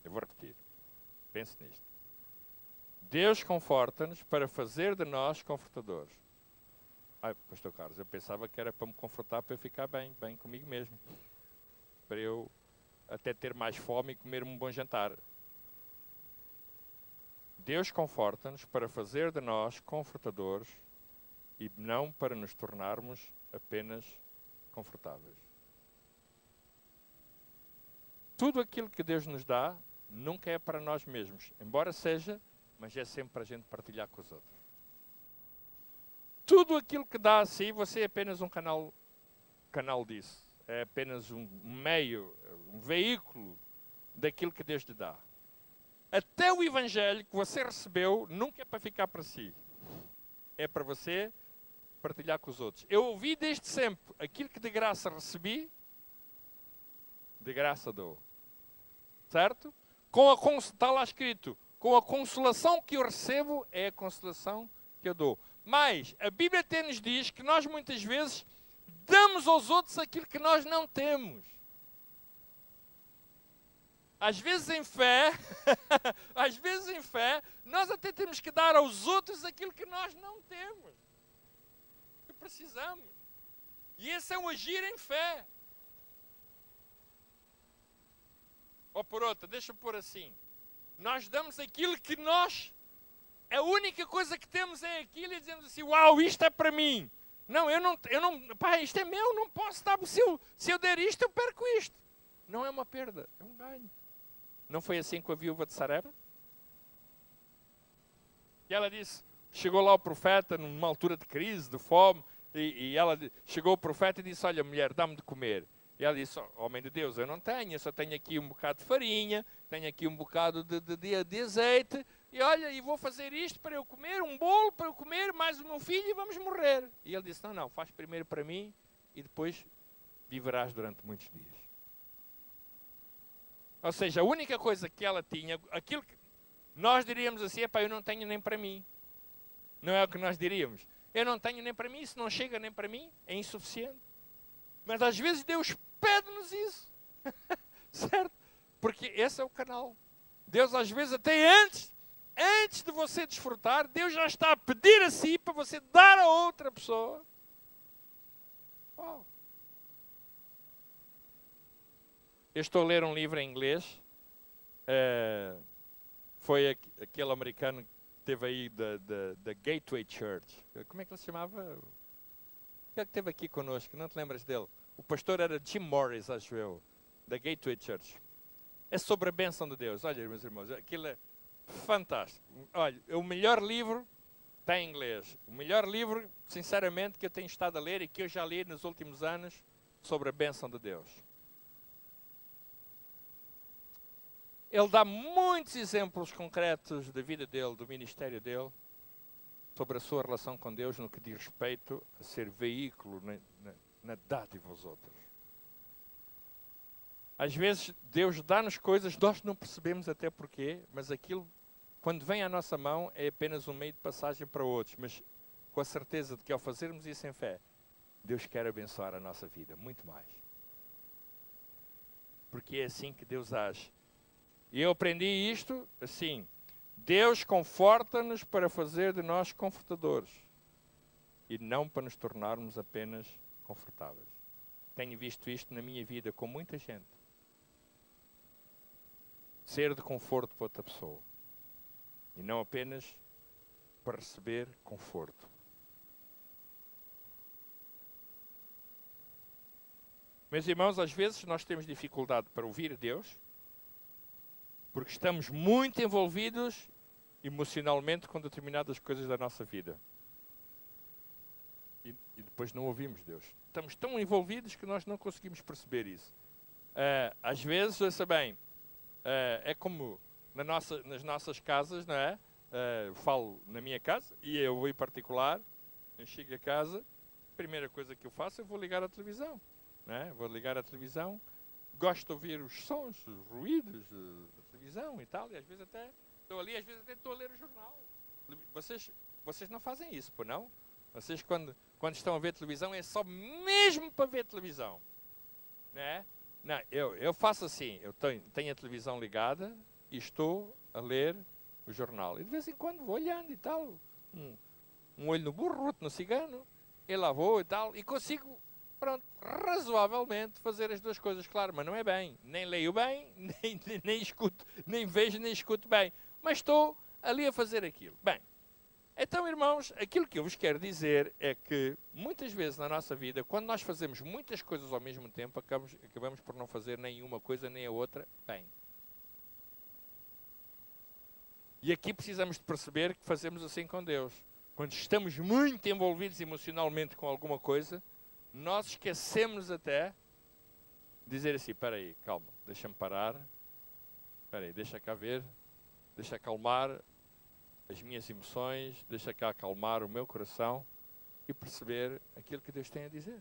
Eu vou repetir. Pense nisto. Deus conforta-nos para fazer de nós confortadores. Ai, pastor Carlos, eu pensava que era para me confortar, para eu ficar bem comigo mesmo. Para eu até ter mais fome e comer um bom jantar. Deus conforta-nos para fazer de nós confortadores e não para nos tornarmos apenas confortáveis. Tudo aquilo que Deus nos dá nunca é para nós mesmos, embora seja, mas é sempre para a gente partilhar com os outros. Tudo aquilo que dá a si, você é apenas um canal disso. É apenas um meio, um veículo daquilo que Deus lhe dá. Até o Evangelho que você recebeu nunca é para ficar para si. É para você partilhar com os outros. Eu ouvi desde sempre, aquilo que de graça recebi, de graça dou. Certo? Está lá escrito, com a consolação que eu recebo, é a consolação que eu dou. Mas a Bíblia até nos diz que nós muitas vezes damos aos outros aquilo que nós não temos. Às vezes em fé, nós até temos que dar aos outros aquilo que nós não temos. Que precisamos. E esse é o agir em fé. Ou por outra, deixa eu pôr assim. Nós damos aquilo que nós, a única coisa que temos é aquilo e dizemos assim, uau, isto é para mim. Não, eu não, pá, isto é meu, não posso dar, se eu der isto, eu perco isto. Não é uma perda, é um ganho. Não foi assim com a viúva de Sarepta? E ela disse, chegou lá o profeta numa altura de crise, de fome, e chegou o profeta e disse, olha mulher, dá-me de comer. E ela disse, homem de Deus, eu não tenho, eu só tenho aqui um bocado de farinha, tenho aqui um bocado de azeite, e olha, e vou fazer isto para eu comer, um bolo para eu comer, mais o meu filho e vamos morrer. E ele disse, não, faz primeiro para mim e depois viverás durante muitos dias. Ou seja, a única coisa que ela tinha, aquilo que nós diríamos assim, epá, eu não tenho nem para mim. Não é o que nós diríamos. Eu não tenho nem para mim, isso não chega nem para mim, é insuficiente. Mas às vezes Deus pede-nos isso. Certo? Porque esse é o canal. Deus às vezes até antes de você desfrutar, Deus já está a pedir a si para você dar a outra pessoa. Uau. Eu estou a ler um livro em inglês. Foi aquele americano que teve aí da Gateway Church. Como é que ele se chamava? Aquele que esteve aqui connosco, não te lembras dele? O pastor era Jim Morris, acho eu, da Gateway Church. É sobre a bênção de Deus. Olha, meus irmãos, aquilo é fantástico. Olha, o melhor livro está em inglês. O melhor livro, sinceramente, que eu tenho estado a ler e que eu já li nos últimos anos sobre a bênção de Deus. Ele dá muitos exemplos concretos da vida dele, do ministério dele, sobre a sua relação com Deus no que diz respeito a ser veículo na dádiva aos outros. Às vezes Deus dá-nos coisas, nós não percebemos até porquê, mas aquilo, quando vem à nossa mão, é apenas um meio de passagem para outros, mas com a certeza de que ao fazermos isso em fé, Deus quer abençoar a nossa vida, muito mais. Porque é assim que Deus age. E eu aprendi isto assim, Deus conforta-nos para fazer de nós confortadores e não para nos tornarmos apenas confortáveis. Tenho visto isto na minha vida com muita gente. Ser de conforto para outra pessoa e não apenas para receber conforto. Meus irmãos, às vezes nós temos dificuldade para ouvir Deus porque estamos muito envolvidos emocionalmente com determinadas coisas da nossa vida. E depois não ouvimos Deus. Estamos tão envolvidos que nós não conseguimos perceber isso. Às vezes, ouça bem, é como nas nossas casas, não é? Falo na minha casa, e eu em particular, eu chego a casa, a primeira coisa que eu faço, eu vou ligar a televisão. Não é? Vou ligar a televisão, gosto de ouvir os sons, os ruídos da televisão e tal, e às vezes até estou ali, às vezes até estou a ler o jornal. Vocês não fazem isso, pô, não? Vocês quando estão a ver televisão é só mesmo para ver televisão, não é? Não, eu faço assim, eu tenho a televisão ligada e estou a ler o jornal. E de vez em quando vou olhando e tal, um olho no burro, outro no cigano, e lá vou e tal, e consigo, pronto, razoavelmente fazer as duas coisas, claro, mas não é bem. Nem leio bem, nem escuto, nem vejo, nem escuto bem. Mas estou ali a fazer aquilo. Bem, então, irmãos, aquilo que eu vos quero dizer é que, muitas vezes na nossa vida, quando nós fazemos muitas coisas ao mesmo tempo, acabamos por não fazer nenhuma coisa nem a outra bem. E aqui precisamos de perceber que fazemos assim com Deus. Quando estamos muito envolvidos emocionalmente com alguma coisa, nós esquecemos até de dizer assim, espera aí, calma, deixa-me parar, espera aí, deixa cá ver, deixa acalmar as minhas emoções, deixa cá acalmar o meu coração e perceber aquilo que Deus tem a dizer.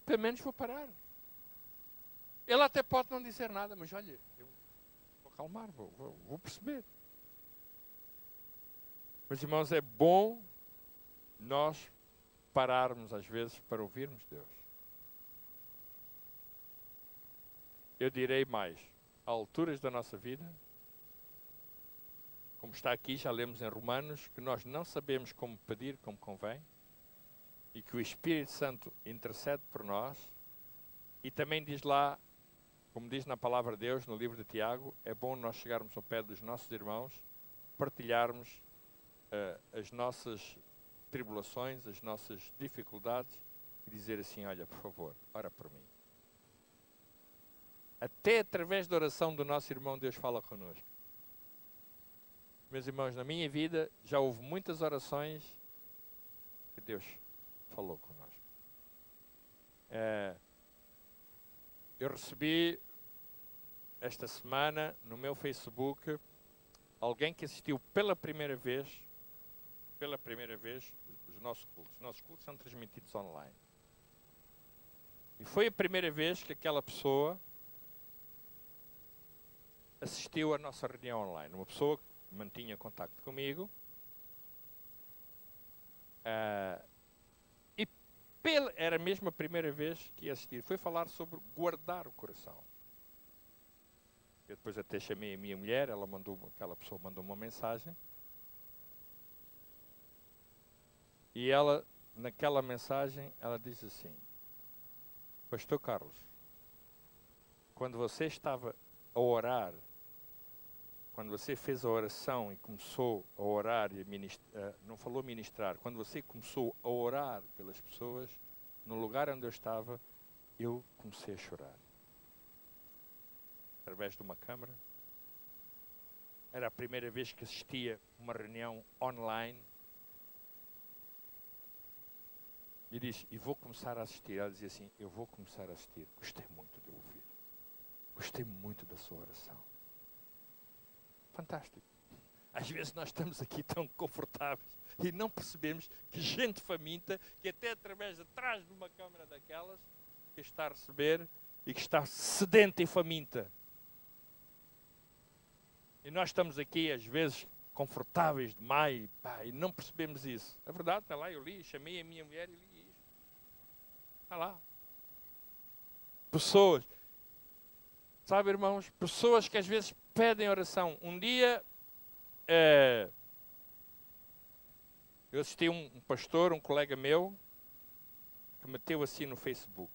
Pelo menos vou parar. Ele até pode não dizer nada, mas olha, eu vou acalmar, vou perceber. Meus irmãos, é bom nós pararmos às vezes para ouvirmos Deus. Eu direi mais, há alturas da nossa vida, como está aqui, já lemos em Romanos, que nós não sabemos como pedir como convém e que o Espírito Santo intercede por nós e também diz lá, como diz na palavra de Deus, no livro de Tiago, é bom nós chegarmos ao pé dos nossos irmãos, partilharmos as nossas tribulações, as nossas dificuldades e dizer assim, olha, por favor, ora por mim. Até através da oração do nosso irmão, Deus fala connosco. Meus irmãos, na minha vida já houve muitas orações que Deus falou connosco. Eu recebi esta semana no meu Facebook alguém que assistiu pela primeira vez os nossos cultos. Os nossos cultos são transmitidos online. E foi a primeira vez que aquela pessoa assistiu à nossa reunião online. Uma pessoa que mantinha contacto comigo. E era mesmo a primeira vez que ia assistir. Foi falar sobre guardar o coração. Eu depois até chamei a minha mulher, aquela pessoa mandou uma mensagem. E ela, naquela mensagem, ela diz assim, Pastor Carlos, quando você estava a orar, quando você fez a oração e começou a orar, e não falou ministrar, quando você começou a orar pelas pessoas, no lugar onde eu estava, eu comecei a chorar. Através de uma câmara. Era a primeira vez que assistia uma reunião online. E disse, e vou começar a assistir. Ela dizia assim, eu vou começar a assistir. Gostei muito de ouvir. Gostei muito da sua oração. Fantástico. Às vezes nós estamos aqui tão confortáveis e não percebemos que gente faminta, que até através de trás de uma câmara daquelas, que está a receber e que está sedenta e faminta. E nós estamos aqui, às vezes, confortáveis demais, pá, e não percebemos isso. É verdade, está lá, eu li, chamei a minha mulher e li isto. Está lá. Pessoas, sabe, irmãos, pessoas que às vezes pedem oração. Um dia, eu assisti um pastor, um colega meu, que meteu assim no Facebook.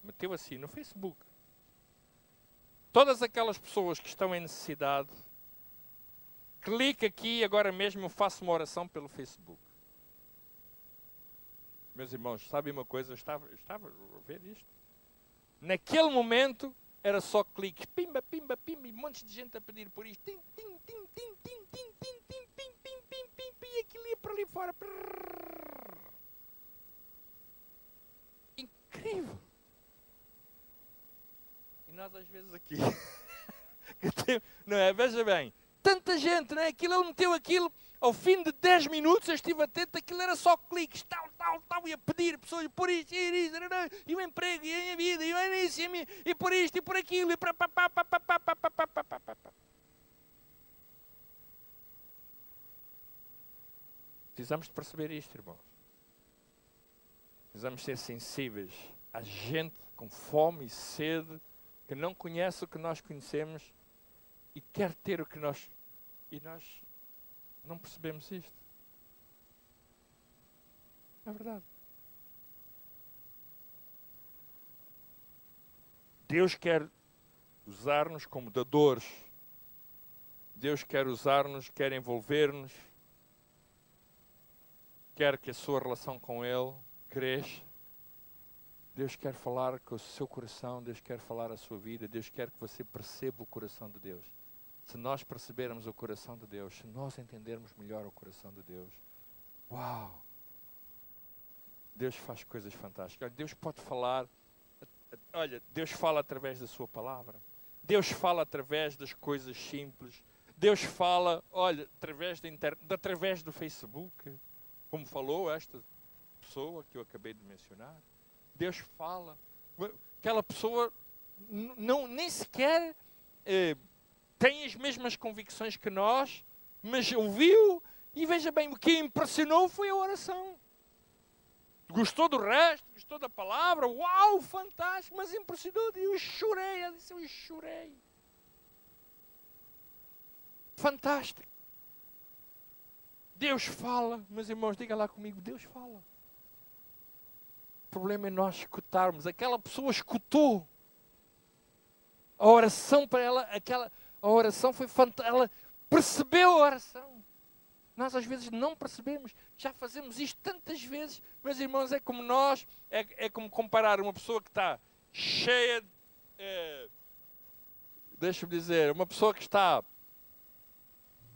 Meteu assim no Facebook. Todas aquelas pessoas que estão em necessidade, clique aqui, agora mesmo eu faço uma oração pelo Facebook. Meus irmãos, sabem uma coisa? Eu estava a ver isto. Naquele momento, era só cliques. Pimba, pimba, pimba, e um monte de gente a pedir por isto. Tim, tim, tim, tim, tim, tim, tim, tim, pim, pim, pim, pim, pim, e aquilo ia para ali fora. Incrível. E nós às vezes aqui... não é? Veja bem. Tanta gente, não é? Ele meteu aquilo, ao fim de 10 minutos, eu estive atento, aquilo era só cliques, tal, tal. tal, e a pedir pessoas por isto, e o emprego, e a minha vida, e o início, e por isto, e por aquilo, e para Precisamos de perceber isto, irmãos. Precisamos ser sensíveis a gente com fome e sede, que não conhece o que nós conhecemos e quer ter o que nós... E nós não percebemos isto. É verdade. Deus quer usar-nos como dadores. Deus quer usar-nos, quer envolver-nos. Quer que a sua relação com Ele cresça. Deus quer falar com o seu coração, Deus quer falar a sua vida, Deus quer que você perceba o coração de Deus. Se nós percebermos o coração de Deus, se nós entendermos melhor o coração de Deus, uau! Deus faz coisas fantásticas. Olha, Deus pode falar, olha, Deus fala através da sua palavra. Deus fala através das coisas simples. Deus fala, olha, através do Facebook, como falou esta pessoa que eu acabei de mencionar. Deus fala. Aquela pessoa nem sequer tem as mesmas convicções que nós, mas ouviu e veja bem, o que impressionou foi a oração. Gostou do resto, gostou da palavra, uau, fantástico, mas impressionou, eu chorei, ela disse, eu chorei. Fantástico. Deus fala, meus irmãos, diga lá comigo, Deus fala. O problema é nós escutarmos. Aquela pessoa escutou. A oração para ela, a oração foi fantástica. Ela percebeu a oração. Nós às vezes não percebemos. Já fazemos isto tantas vezes. Meus irmãos, é como nós, é como comparar uma pessoa que está cheia, deixa-me dizer, uma pessoa que está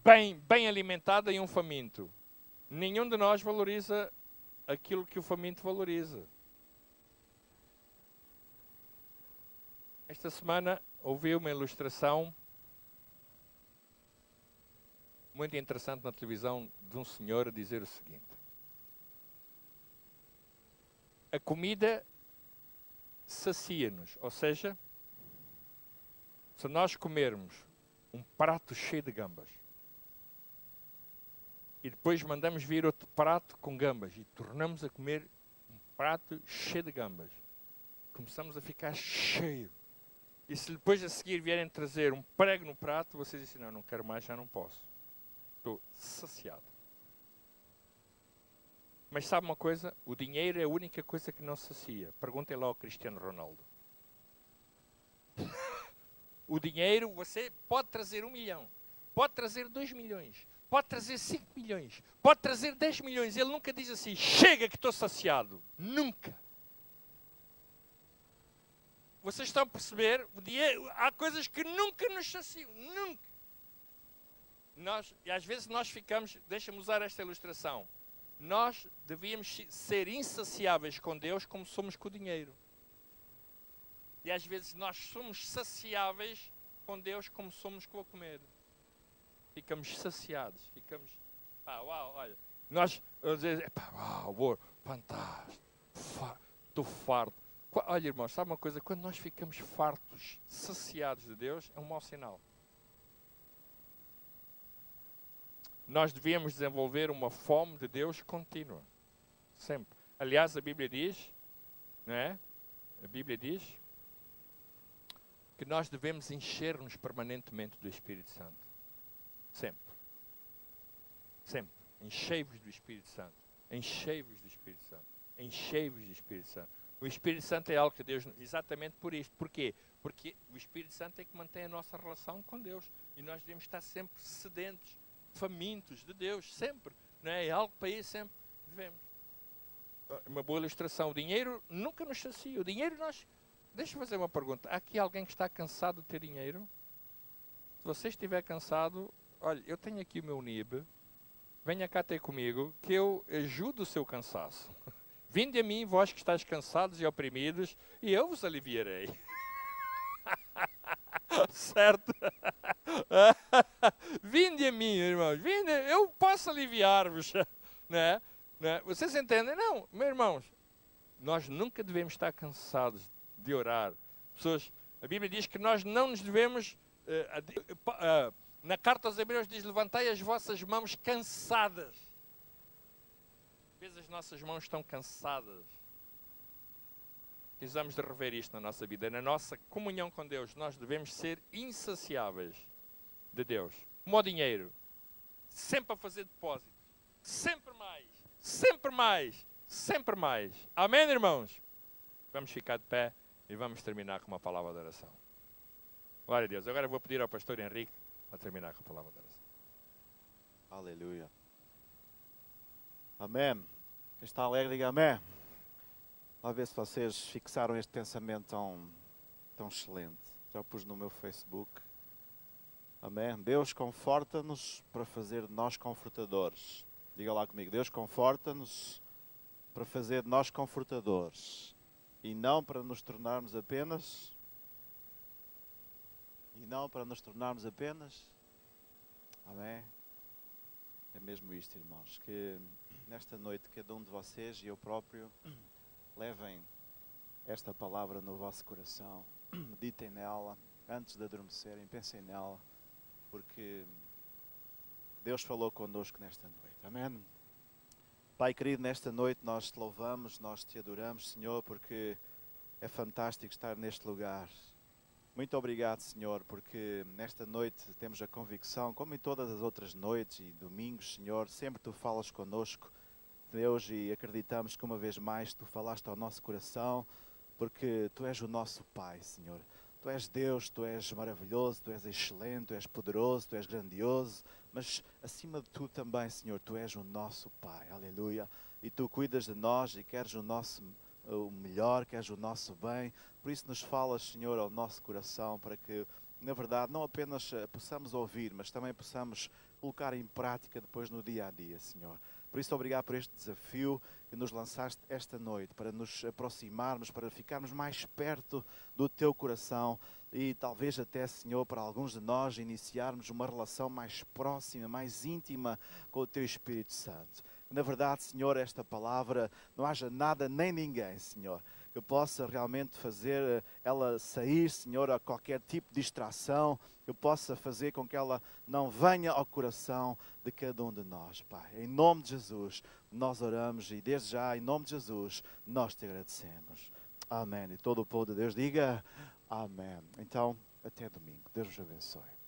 bem alimentada e um faminto. Nenhum de nós valoriza aquilo que o faminto valoriza. Esta semana ouvi uma ilustração muito interessante na televisão de um senhor a dizer o seguinte: a comida sacia-nos, ou seja, se nós comermos um prato cheio de gambas e depois mandamos vir outro prato com gambas e tornamos a comer um prato cheio de gambas, começamos a ficar cheio. E se depois a seguir vierem trazer um prego no prato, vocês dizem, não quero mais, já não posso. Estou saciado. Mas sabe uma coisa? O dinheiro é a única coisa que não sacia. Perguntem lá ao Cristiano Ronaldo. O dinheiro, você pode trazer 1 milhão, pode trazer 2 milhões, pode trazer 5 milhões, pode trazer 10 milhões. Ele nunca diz assim, chega que estou saciado. Nunca. Vocês estão a perceber? Há coisas que nunca nos saciam. Nunca. E às vezes nós ficamos, deixa-me usar esta ilustração, nós devíamos ser insaciáveis com Deus como somos com o dinheiro. E às vezes nós somos saciáveis com Deus como somos com a comer. Ficamos saciados, ficamos, uau, olha, nós dizemos, uau, fantástico, estou farto. Olha, irmãos, sabe uma coisa? Quando nós ficamos fartos, saciados de Deus, é um mau sinal. Nós devíamos desenvolver uma fome de Deus contínua. Sempre. Aliás, a Bíblia diz, não é? A Bíblia diz que nós devemos encher-nos permanentemente do Espírito Santo. Sempre. Sempre. Enchei-vos do Espírito Santo. Enchei-vos do Espírito Santo. Enchei-vos do Espírito Santo. O Espírito Santo é algo que Deus... Exatamente por isto. Porquê? Porque o Espírito Santo é que mantém a nossa relação com Deus. E nós devemos estar sempre sedentos, famintos de Deus. Sempre. Não é? É algo para ir sempre. Devemos. Uma boa ilustração. O dinheiro nunca nos sacia. O dinheiro nós... Deixa-me fazer uma pergunta. Há aqui alguém que está cansado de ter dinheiro? Se você estiver cansado... Olha, eu tenho aqui o meu NIB. Venha cá ter comigo que eu ajudo o seu cansaço. Vinde a mim, vós que estáis cansados e oprimidos, e eu vos aliviarei. Certo? Vinde a mim, irmãos. Vinde, eu posso aliviar-vos. Né? Não é? Vocês entendem? Não, meus irmãos, nós nunca devemos estar cansados de orar. Pessoas, a Bíblia diz que nós não nos devemos, na carta aos Hebreus diz, levantai as vossas mãos cansadas. Às vezes as nossas mãos estão cansadas. Precisamos de rever isto na nossa vida. Na nossa comunhão com Deus, nós devemos ser insaciáveis de Deus. Como o dinheiro. Sempre a fazer depósitos. Sempre mais. Sempre mais. Sempre mais. Amém, irmãos? Vamos ficar de pé e vamos terminar com uma palavra de oração. Glória a Deus. Agora eu vou pedir ao pastor Henrique a terminar com a palavra de oração.
Aleluia. Amém. Quem está alegre, diga amém. Vamos ver se vocês fixaram este pensamento tão excelente. Já o pus no meu Facebook. Amém. Deus conforta-nos para fazer de nós confortadores. Diga lá comigo. Deus conforta-nos para fazer de nós confortadores. E não para nos tornarmos apenas... Amém. É mesmo isto, irmãos. Que nesta noite cada um de vocês e eu próprio... levem esta palavra no vosso coração, meditem nela, antes de adormecerem, pensem nela, porque Deus falou connosco nesta noite. Amém? Pai querido, nesta noite nós te louvamos, nós te adoramos, Senhor, porque é fantástico estar neste lugar. Muito obrigado, Senhor, porque nesta noite temos a convicção, como em todas as outras noites e domingos, Senhor, sempre tu falas connosco, Deus, e acreditamos que uma vez mais tu falaste ao nosso coração, porque tu és o nosso Pai, Senhor. Tu és Deus, tu és maravilhoso, tu és excelente, tu és poderoso, tu és grandioso, mas acima de tudo também, Senhor, tu és o nosso Pai, aleluia. E tu cuidas de nós e queres o melhor, queres o nosso bem, por isso nos falas, Senhor, ao nosso coração, para que, na verdade, não apenas possamos ouvir, mas também possamos colocar em prática depois no dia a dia, Senhor. Por isso, obrigado por este desafio que nos lançaste esta noite, para nos aproximarmos, para ficarmos mais perto do teu coração e talvez até, Senhor, para alguns de nós iniciarmos uma relação mais próxima, mais íntima com o teu Espírito Santo. Na verdade, Senhor, esta palavra, não haja nada nem ninguém, Senhor, que possa realmente fazer ela sair, Senhor, a qualquer tipo de distração, que possa fazer com que ela não venha ao coração de cada um de nós, Pai. Em nome de Jesus, nós oramos e desde já, em nome de Jesus, nós te agradecemos. Amém. E todo o povo de Deus diga amém. Então, até domingo. Deus vos abençoe.